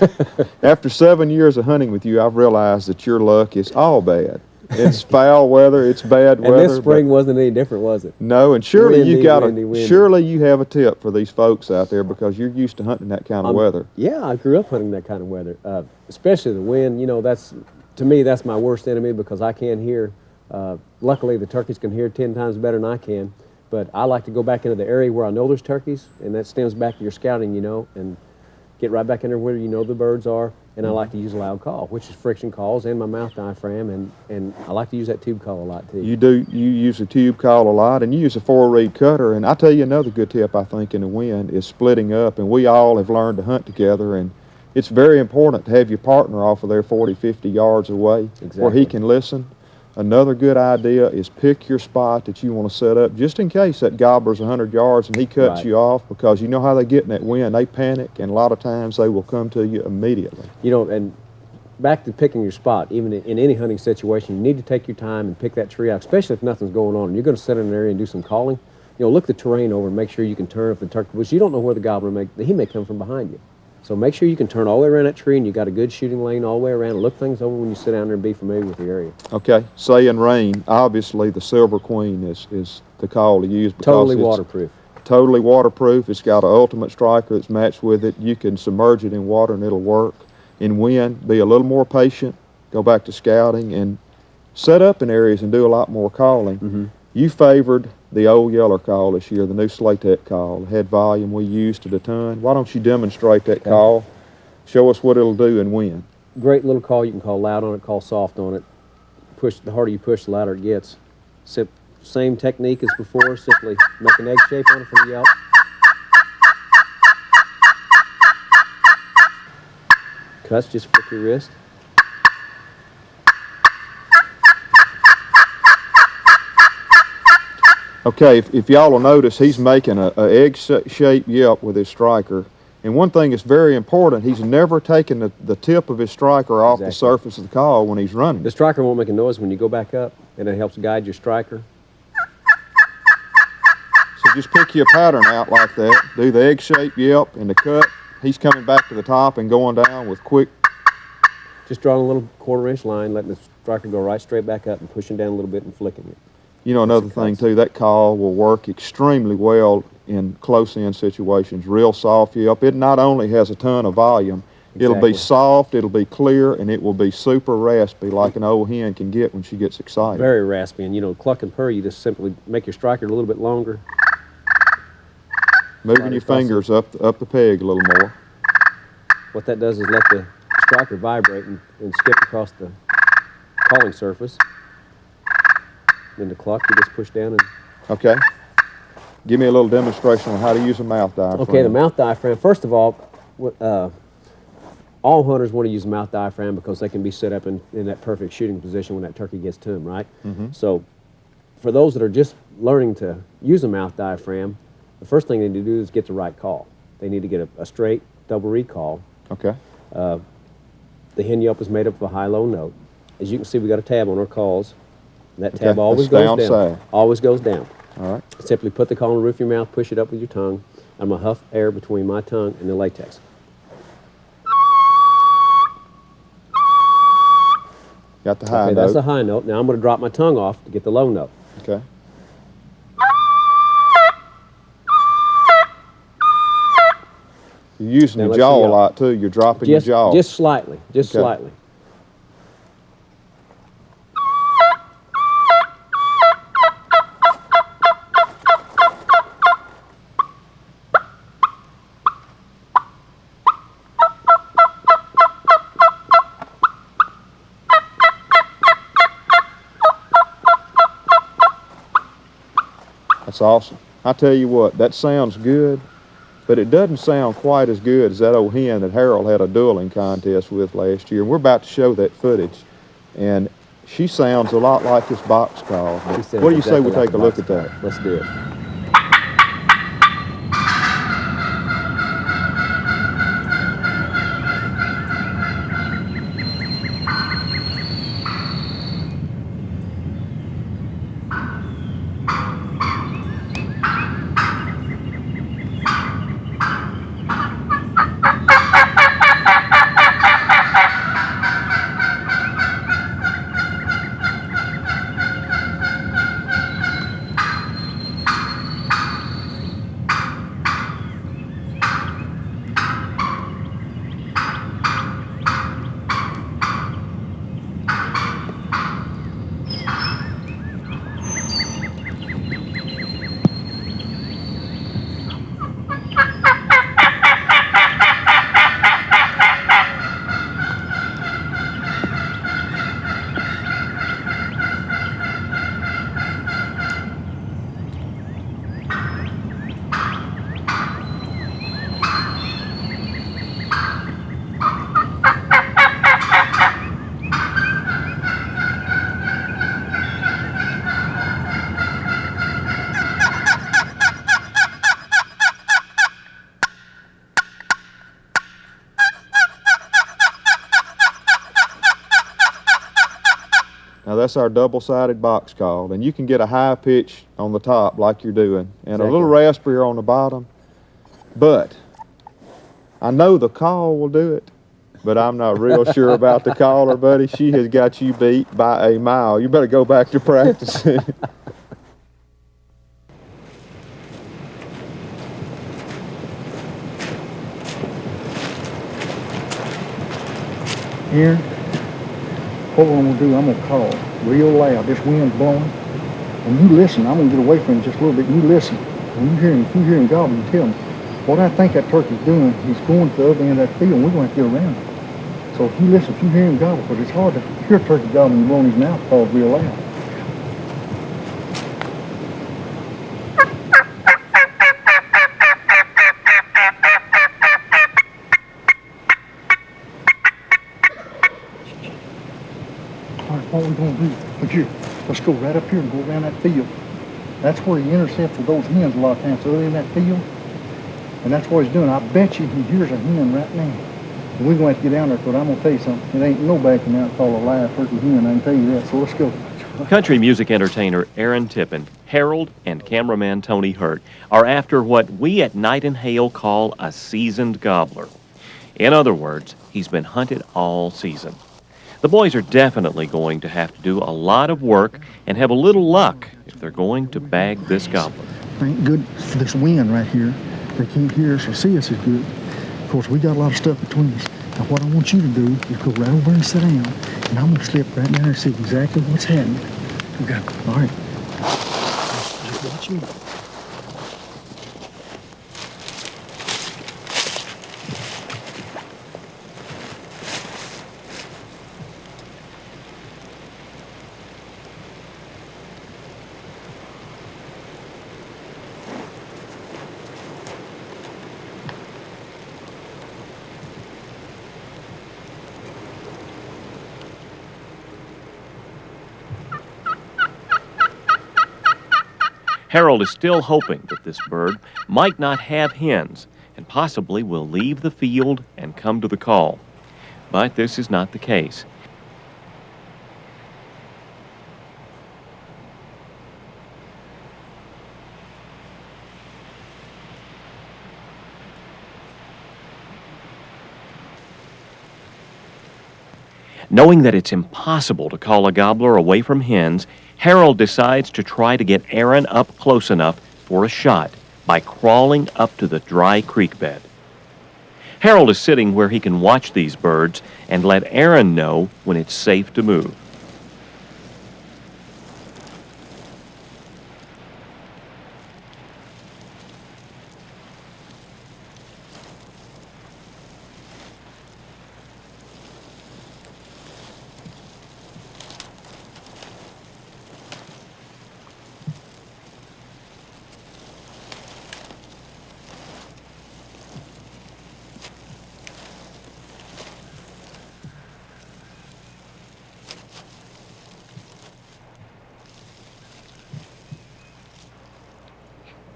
After 7 years of hunting with you, I've realized that your luck is all bad. It's foul weather, it's bad weather. And this spring wasn't any different, was it? No, and surely Windy. surely you have a tip for these folks out there because you're used to hunting that kind of weather. Yeah, I grew up hunting that kind of weather, especially the wind. You know, to me, that's my worst enemy because I can't hear. Luckily, the turkeys can hear 10 times better than I can. But I like to go back into the area where I know there's turkeys, and that stems back to your scouting, you know, and get right back in there where you know the birds are. And I like to use a loud call, which is friction calls and my mouth diaphragm, and I like to use that tube call a lot too. You use a tube call a lot, and you use a 4-reed cutter. And I tell you another good tip I think in the wind is splitting up. And we all have learned to hunt together, and it's very important to have your partner off of there 40, 50 yards away where he can listen. Another good idea is pick your spot that you want to set up just in case that gobbler's 100 yards and he cuts you off, because you know how they get in that wind. They panic, and a lot of times they will come to you immediately. You know, and back to picking your spot, even in any hunting situation, you need to take your time and pick that tree out, especially if nothing's going on and you're going to sit in an area and do some calling. You know, look the terrain over and make sure you can turn if the turkey, which you don't know where the gobbler may come from behind you. So make sure you can turn all the way around that tree and you got a good shooting lane all the way around. Look things over when you sit down there and be familiar with the area. Okay, say in rain, obviously the Silver Queen is the call to use because Totally it's waterproof. Totally waterproof. It's got an ultimate striker that's matched with it. You can submerge it in water and it'll work. In wind, be a little more patient, go back to scouting and set up in areas and do a lot more calling. Mm-hmm. You favored the old Yeller call this year, the new Slatec call. It had volume we used to a ton. Why don't you demonstrate that call? Show us what it'll do in wind. Great little call. You can call loud on it, call soft on it. The harder you push, the louder it gets. Same technique as before, simply make an egg shape on it from the yelp. Cuts, just flick your wrist. Okay, if y'all will notice, he's making a egg-shaped yelp with his striker. And one thing that's very important, he's never taken the tip of his striker off the surface of the call when he's running. The striker won't make a noise when you go back up, and it helps guide your striker. So just pick your pattern out like that. Do the egg-shaped yelp and the cut. He's coming back to the top and going down with quick. Just drawing a little 1/4-inch line, letting the striker go right straight back up and pushing down a little bit and flicking it. You know, another thing too, that call will work extremely well in close-in situations. Real soft yelp. It not only has a ton of volume, it'll be soft, it'll be clear, and it will be super raspy like an old hen can get when she gets excited. Very raspy, and you know, cluck and purr, you just simply make your striker a little bit longer. Moving your fingers up the peg a little more. What that does is let the striker vibrate and skip across the calling surface. Then the cluck, you just push down and... Okay. Give me a little demonstration on how to use a mouth diaphragm. Okay, the mouth diaphragm. First of all hunters want to use a mouth diaphragm because they can be set up in that perfect shooting position when that turkey gets to them, right? Mm-hmm. So for those that are just learning to use a mouth diaphragm, the first thing they need to do is get the right call. They need to get a straight double reed call. Okay. The hen yelp is made up of a high-low note. As you can see, we got a tab on our calls. That tab Okay, always let's stay goes on down. side. Always goes down. All right. Simply put the call on the roof of your mouth, push it up with your tongue. I'm going to huff air between my tongue and the latex. Got the high Okay, note. that's the high note. Now I'm going to drop my tongue off to get the low note. Okay. You're using Now your let's jaw see, a lot too. You're dropping your jaw. Just slightly, just Okay. slightly. That's awesome. I tell you what, that sounds good, but it doesn't sound quite as good as that old hen that Harold had a dueling contest with last year. We're about to show that footage, and she sounds a lot like this box call. She What sounds do you say exactly we like take a a look box at that? call. Let's do it. Now that's our double-sided box call, and you can get a high pitch on the top like you're doing, and a little raspier on the bottom. But I know the call will do it, but I'm not real sure about the caller, buddy. She has got you beat by a mile. You better go back to practicing. Here, what I'm gonna do, I'm gonna call real loud. This wind's blowing. And you listen, I'm gonna get away from him just a little bit. You listen. When you hear him gobble, you tell me. What I think that turkey's doing, he's going to the other end of that field, and we're gonna have to get around him. So if you listen, if you hear him gobble, because it's hard to hear a turkey gobble when you blow his mouth called real loud. All right, what we're gonna do, look here, let's go right up here and go around that field. That's where he intercepts with those hens a lot of times, early in that field. And that's what he's doing. I bet you he hears a hen right now. And we're going to have to get down there, because I'm going to tell you something. It ain't no backing out called a live turkey hen, I can tell you that. So let's go. Country music entertainer Aaron Tippin, Harold, and cameraman Tony Hurt are after what we at Knight Hale call a seasoned gobbler. In other words, he's been hunted all season. The boys are definitely going to have to do a lot of work and have a little luck if they're going to bag this gobbler. Thank good for this wind right here. They can't hear us or see us as good. Of course, we got a lot of stuff between us. Now, what I want you to do is go right over and sit down, and I'm going to slip right down there and see exactly what's happening. Okay. All right. Just watch me. Harold is still hoping that this bird might not have hens and possibly will leave the field and come to the call. But this is not the case. Knowing that it's impossible to call a gobbler away from hens, Harold decides to try to get Aaron up close enough for a shot by crawling up to the dry creek bed. Harold is sitting where he can watch these birds and let Aaron know when it's safe to move.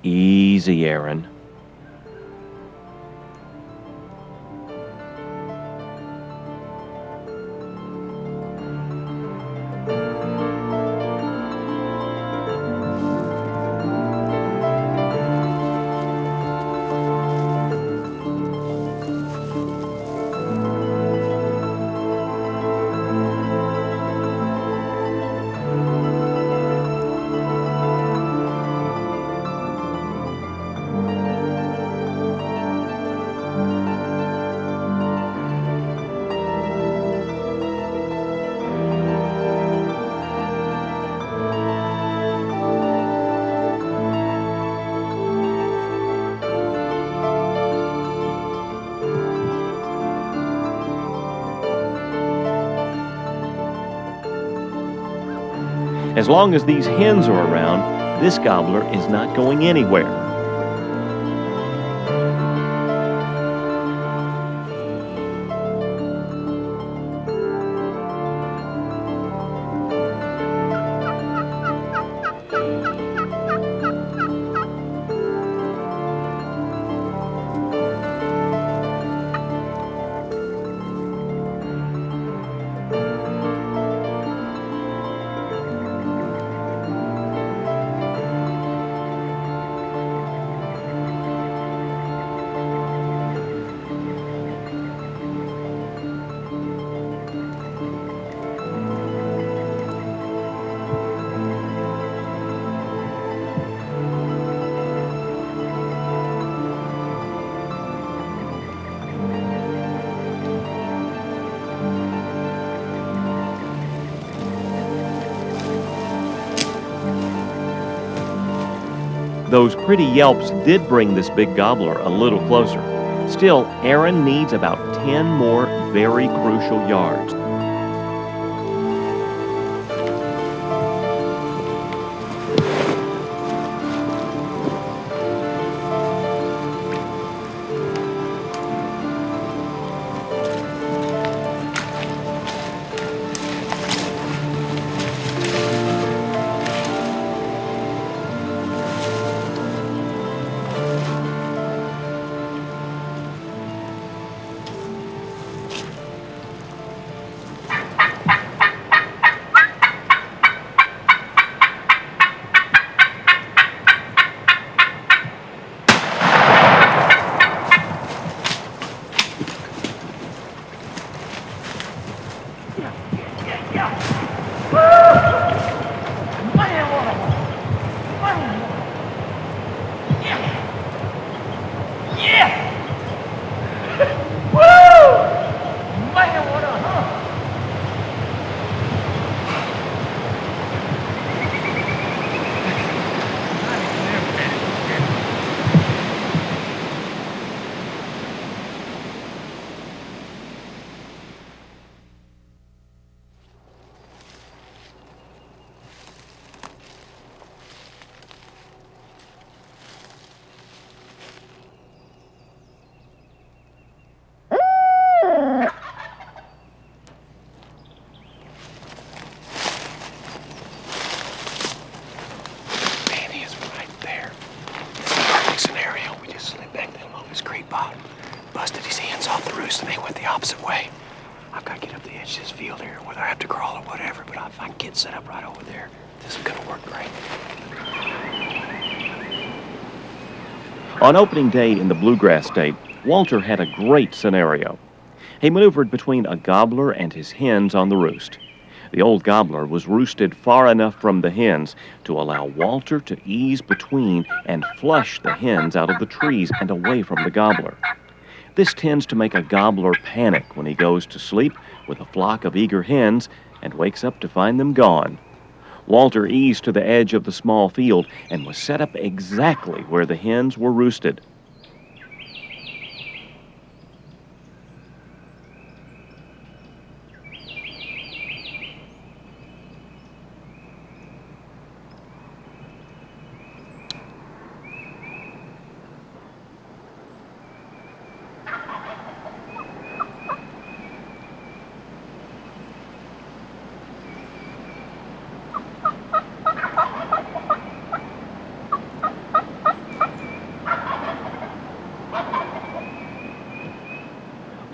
Easy, Aaron. As long as these hens are around, this gobbler is not going anywhere. Those pretty yelps did bring this big gobbler a little closer. Still, Aaron needs about 10 more very crucial yards. Set up right over there. This is gonna work great. On opening day in the Bluegrass State, Walter had a great scenario. He maneuvered between a gobbler and his hens on the roost. The old gobbler was roosted far enough from the hens to allow Walter to ease between and flush the hens out of the trees and away from the gobbler. This tends to make a gobbler panic when he goes to sleep with a flock of eager hens and wakes up to find them gone. Walter eased to the edge of the small field and was set up exactly where the hens were roosted.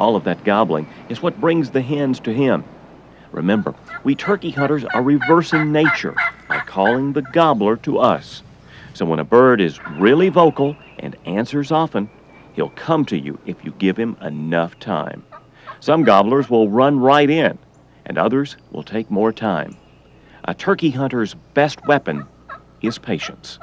All of that gobbling is what brings the hens to him. Remember, we turkey hunters are reversing nature by calling the gobbler to us. So when a bird is really vocal and answers often, he'll come to you if you give him enough time. Some gobblers will run right in, and others will take more time. A turkey hunter's best weapon is patience.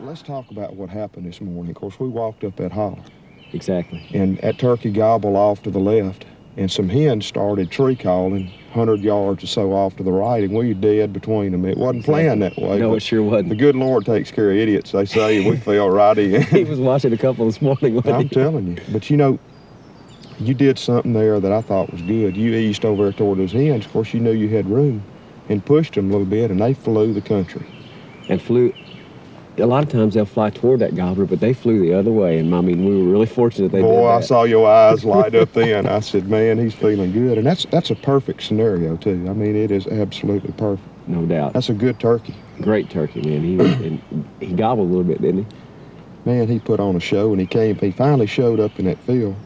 Let's talk about what happened this morning. Of course, we walked up that holler. Exactly. And that turkey gobbled off to the left, and some hens started tree calling 100 yards or so off to the right, and we were dead between them. It wasn't planned that way. No, it sure wasn't. The good Lord takes care of idiots, they say, and we fell right in. He was watching a couple this morning, wasn't I'm he? telling you. But you know, you did something there that I thought was good. You eased over there toward those hens. Of course, you knew you had room, and pushed them a little bit, and they flew the country. And flew. A lot of times they'll fly toward that gobbler, but they flew the other way. And I mean, we were really fortunate they did that. Boy, I saw your eyes light up then. I said, man, he's feeling good. And that's a perfect scenario, too. I mean, it is absolutely perfect. No doubt. That's a good turkey. Great turkey, man. He gobbled a little bit, didn't he? Man, he put on a show, and he finally showed up in that field.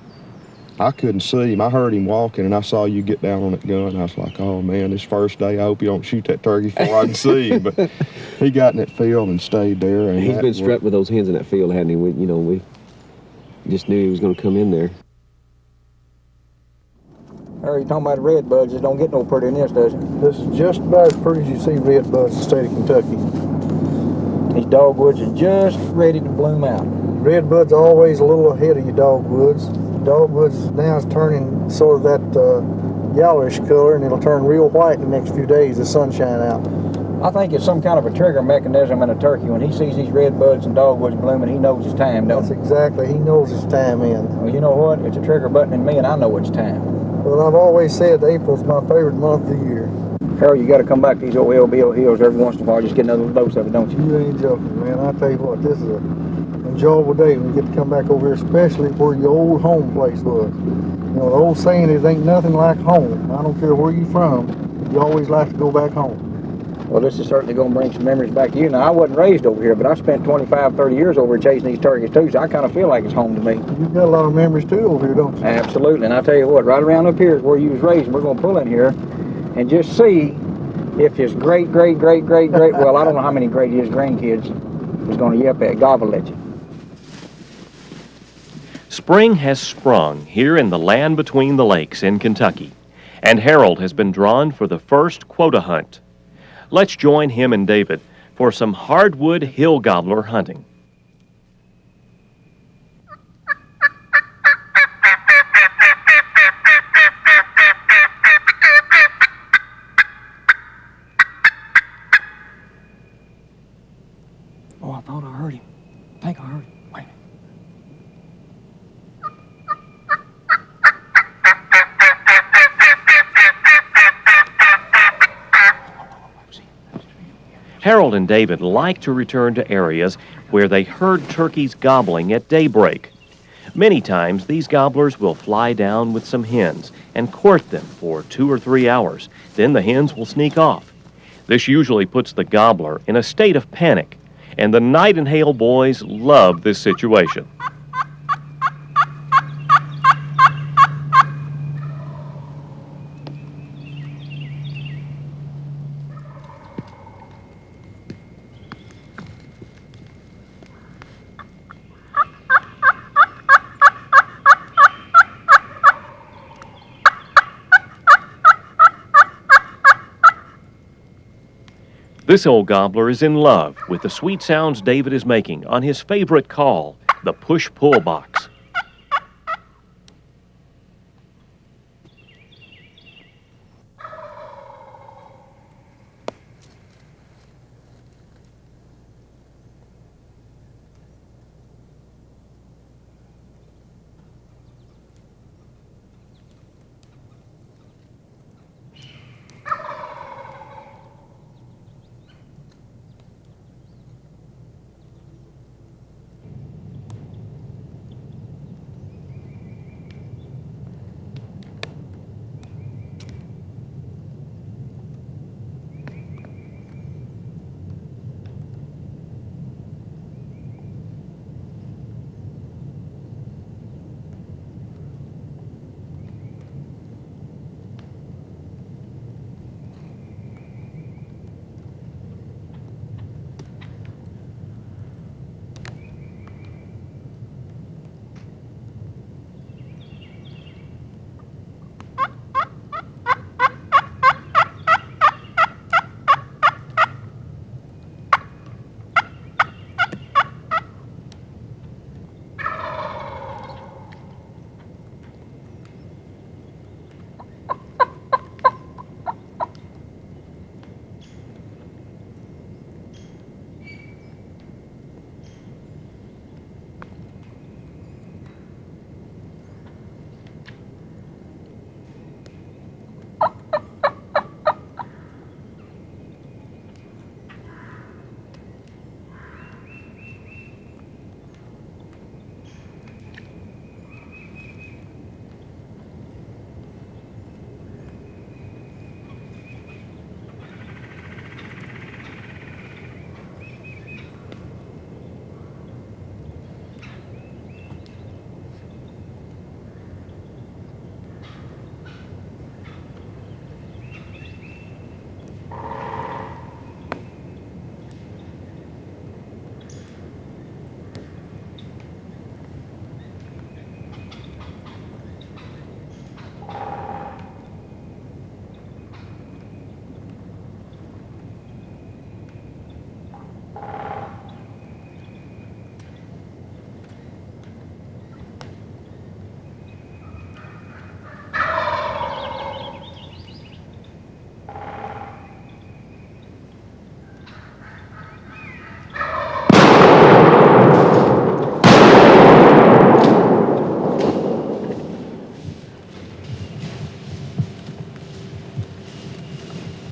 I couldn't see him. I heard him walking, and I saw you get down on that gun. I was like, oh, man, this first day, I hope you don't shoot that turkey before I can see him. But he got in that field and stayed there. And he's been strapped with those hens in that field, hadn't he? We just knew he was going to come in there. Harry, you talking about red buds, it don't get no prettier than this, does it? This is just about as pretty as you see red buds in the state of Kentucky. These dogwoods are just ready to bloom out. Red buds are always a little ahead of your dogwoods. Dogwoods now is turning sort of that yellowish color, and it'll turn real white in the next few days as sunshine out. I think it's some kind of a trigger mechanism in a turkey. When he sees these red buds and dogwoods blooming, he knows it's time, don't That's he? exactly, he knows it's time in. Well, you know what? It's a trigger button in me, and I know it's time. Well, I've always said April's my favorite month of the year. Harold, you got to come back to these old LBO hills every once in a while. Just get another dose of it, don't you? You ain't joking, man. I tell you what, this is an enjoyable day when you get to come back over here, especially where your old home place was. You know, the old saying is, ain't nothing like home. I don't care where you're from, you always like to go back home. Well, this is certainly going to bring some memories back to you. Now, I wasn't raised over here, but I spent 25, 30 years over here chasing these turkeys too, so I kind of feel like it's home to me. You've got a lot of memories too over here, don't you? Absolutely, and I'll tell you what, right around up here is where you was raised, and we're going to pull in here and just see if his great, well, I don't know how many great his grandkids is going to yip at, gobble at you. Spring has sprung here in the land between the lakes in Kentucky, and Harold has been drawn for the first quota hunt. Let's join him and David for some hardwood hill gobbler hunting. Oh, I thought I heard him. I think I heard him. Wait a minute. Harold and David like to return to areas where they heard turkeys gobbling at daybreak. Many times, these gobblers will fly down with some hens and court them for 2 or 3 hours. Then the hens will sneak off. This usually puts the gobbler in a state of panic, and the Knight Hale boys love this situation. This old gobbler is in love with the sweet sounds David is making on his favorite call, the push-pull box.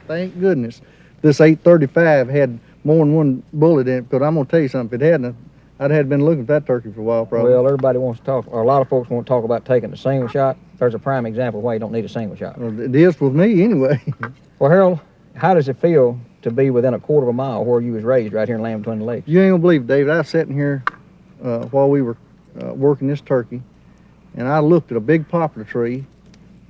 Thank goodness this 835 had more than one bullet in it, because I'm going to tell you something, if it hadn't, I'd have been looking for that turkey for a while, probably. Well, everybody wants to talk, or a lot of folks want to talk about taking the single shot. There's a prime example why you don't need a single shot. Well, it is with me anyway. Well, Harold, how does it feel to be within a quarter of a mile where you was raised, right here in Lamb Between the Lakes. You ain't gonna believe it, David. I was sitting here while we were working this turkey, and I looked at a big poplar tree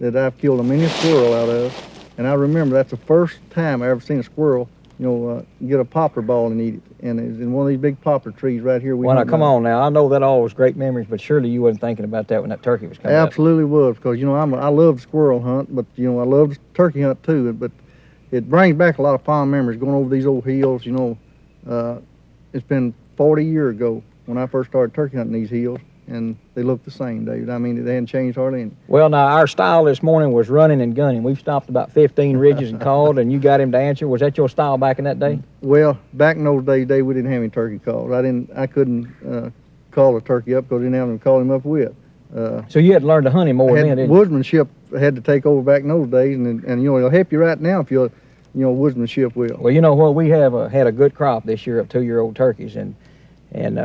that I've killed a mini squirrel out of, and I remember that's the first time I ever seen a squirrel, get a poplar ball and eat it. And it's in one of these big poplar trees right here. Well, now, come on now. I know that all was great memories, but surely you wasn't thinking about that when that turkey was coming up. Absolutely was, because, I love the squirrel hunt, but, I love the turkey hunt too. But it brings back a lot of fond memories going over these old hills. It's been 40 years ago when I first started turkey hunting these hills, and they look the same, David. I mean, they hadn't changed hardly any. Well, now, our style this morning was running and gunning. We've stopped about 15 ridges and called, and you got him to answer. Was that your style back in that day? Well, back in those days, Dave, we didn't have any turkey calls. I couldn't call a turkey up because we didn't have them to call him up with. So you had to learn to hunt him more then, didn't you? Woodsmanship had to take over back in those days, and it'll help you right now if you're, woodsmanship will. Well, we have had a good crop this year of 2-year-old turkeys, and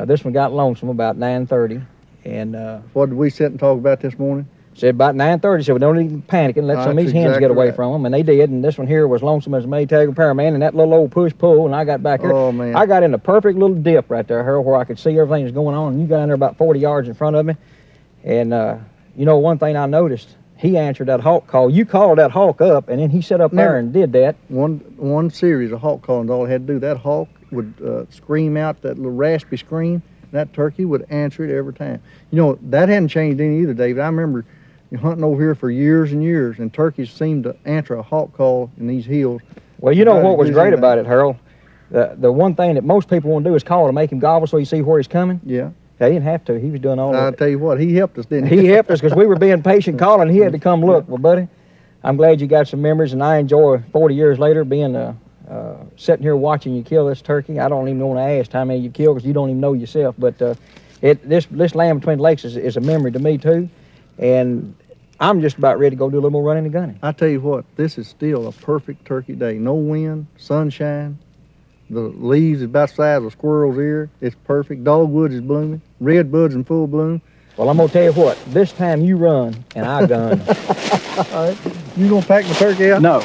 this one got lonesome about 9:30. And what did we sit and talk about this morning? Said about 9:30, said we don't even panic and let some of these hens get away from them, and they did. And this one here was lonesome as a Maytag repairman, and that little old push-pull, and I got back here. Oh, man. I got in a perfect little dip right there, Harold, where I could see everything that's going on, and you got in there about 40 yards in front of me. And, one thing I noticed, he answered that hawk call. You called that hawk up, and then he sat up there and did that. One series of hawk calling, all it had to do. That hawk would scream out that little raspy scream. That turkey would answer it every time. That hadn't changed any either, David. I remember hunting over here for years and years, and turkeys seemed to answer a hawk call in these hills. Well, what was great about it, Harold? The one thing that most people want to do is call to make him gobble so you see where he's coming. Yeah. They didn't have to. He was doing all of it. I'll tell you what, he helped us, didn't he? He helped us because we were being patient calling. He had to come look. Well, buddy, I'm glad you got some memories, and I enjoy 40 years later being sitting here watching you kill this turkey. I don't even want to ask how many you killed because you don't even know yourself. But this Lamb Between the Lakes is a memory to me too, and I'm just about ready to go do a little more running and gunning. I tell you what, this is still a perfect turkey day. No wind, sunshine. The leaves is about the size of a squirrel's ear. It's perfect. Dogwoods is blooming. Redbuds in full bloom. Well, I'm gonna tell you what. This time you run and I gun. All right. You gonna pack the turkey out? No.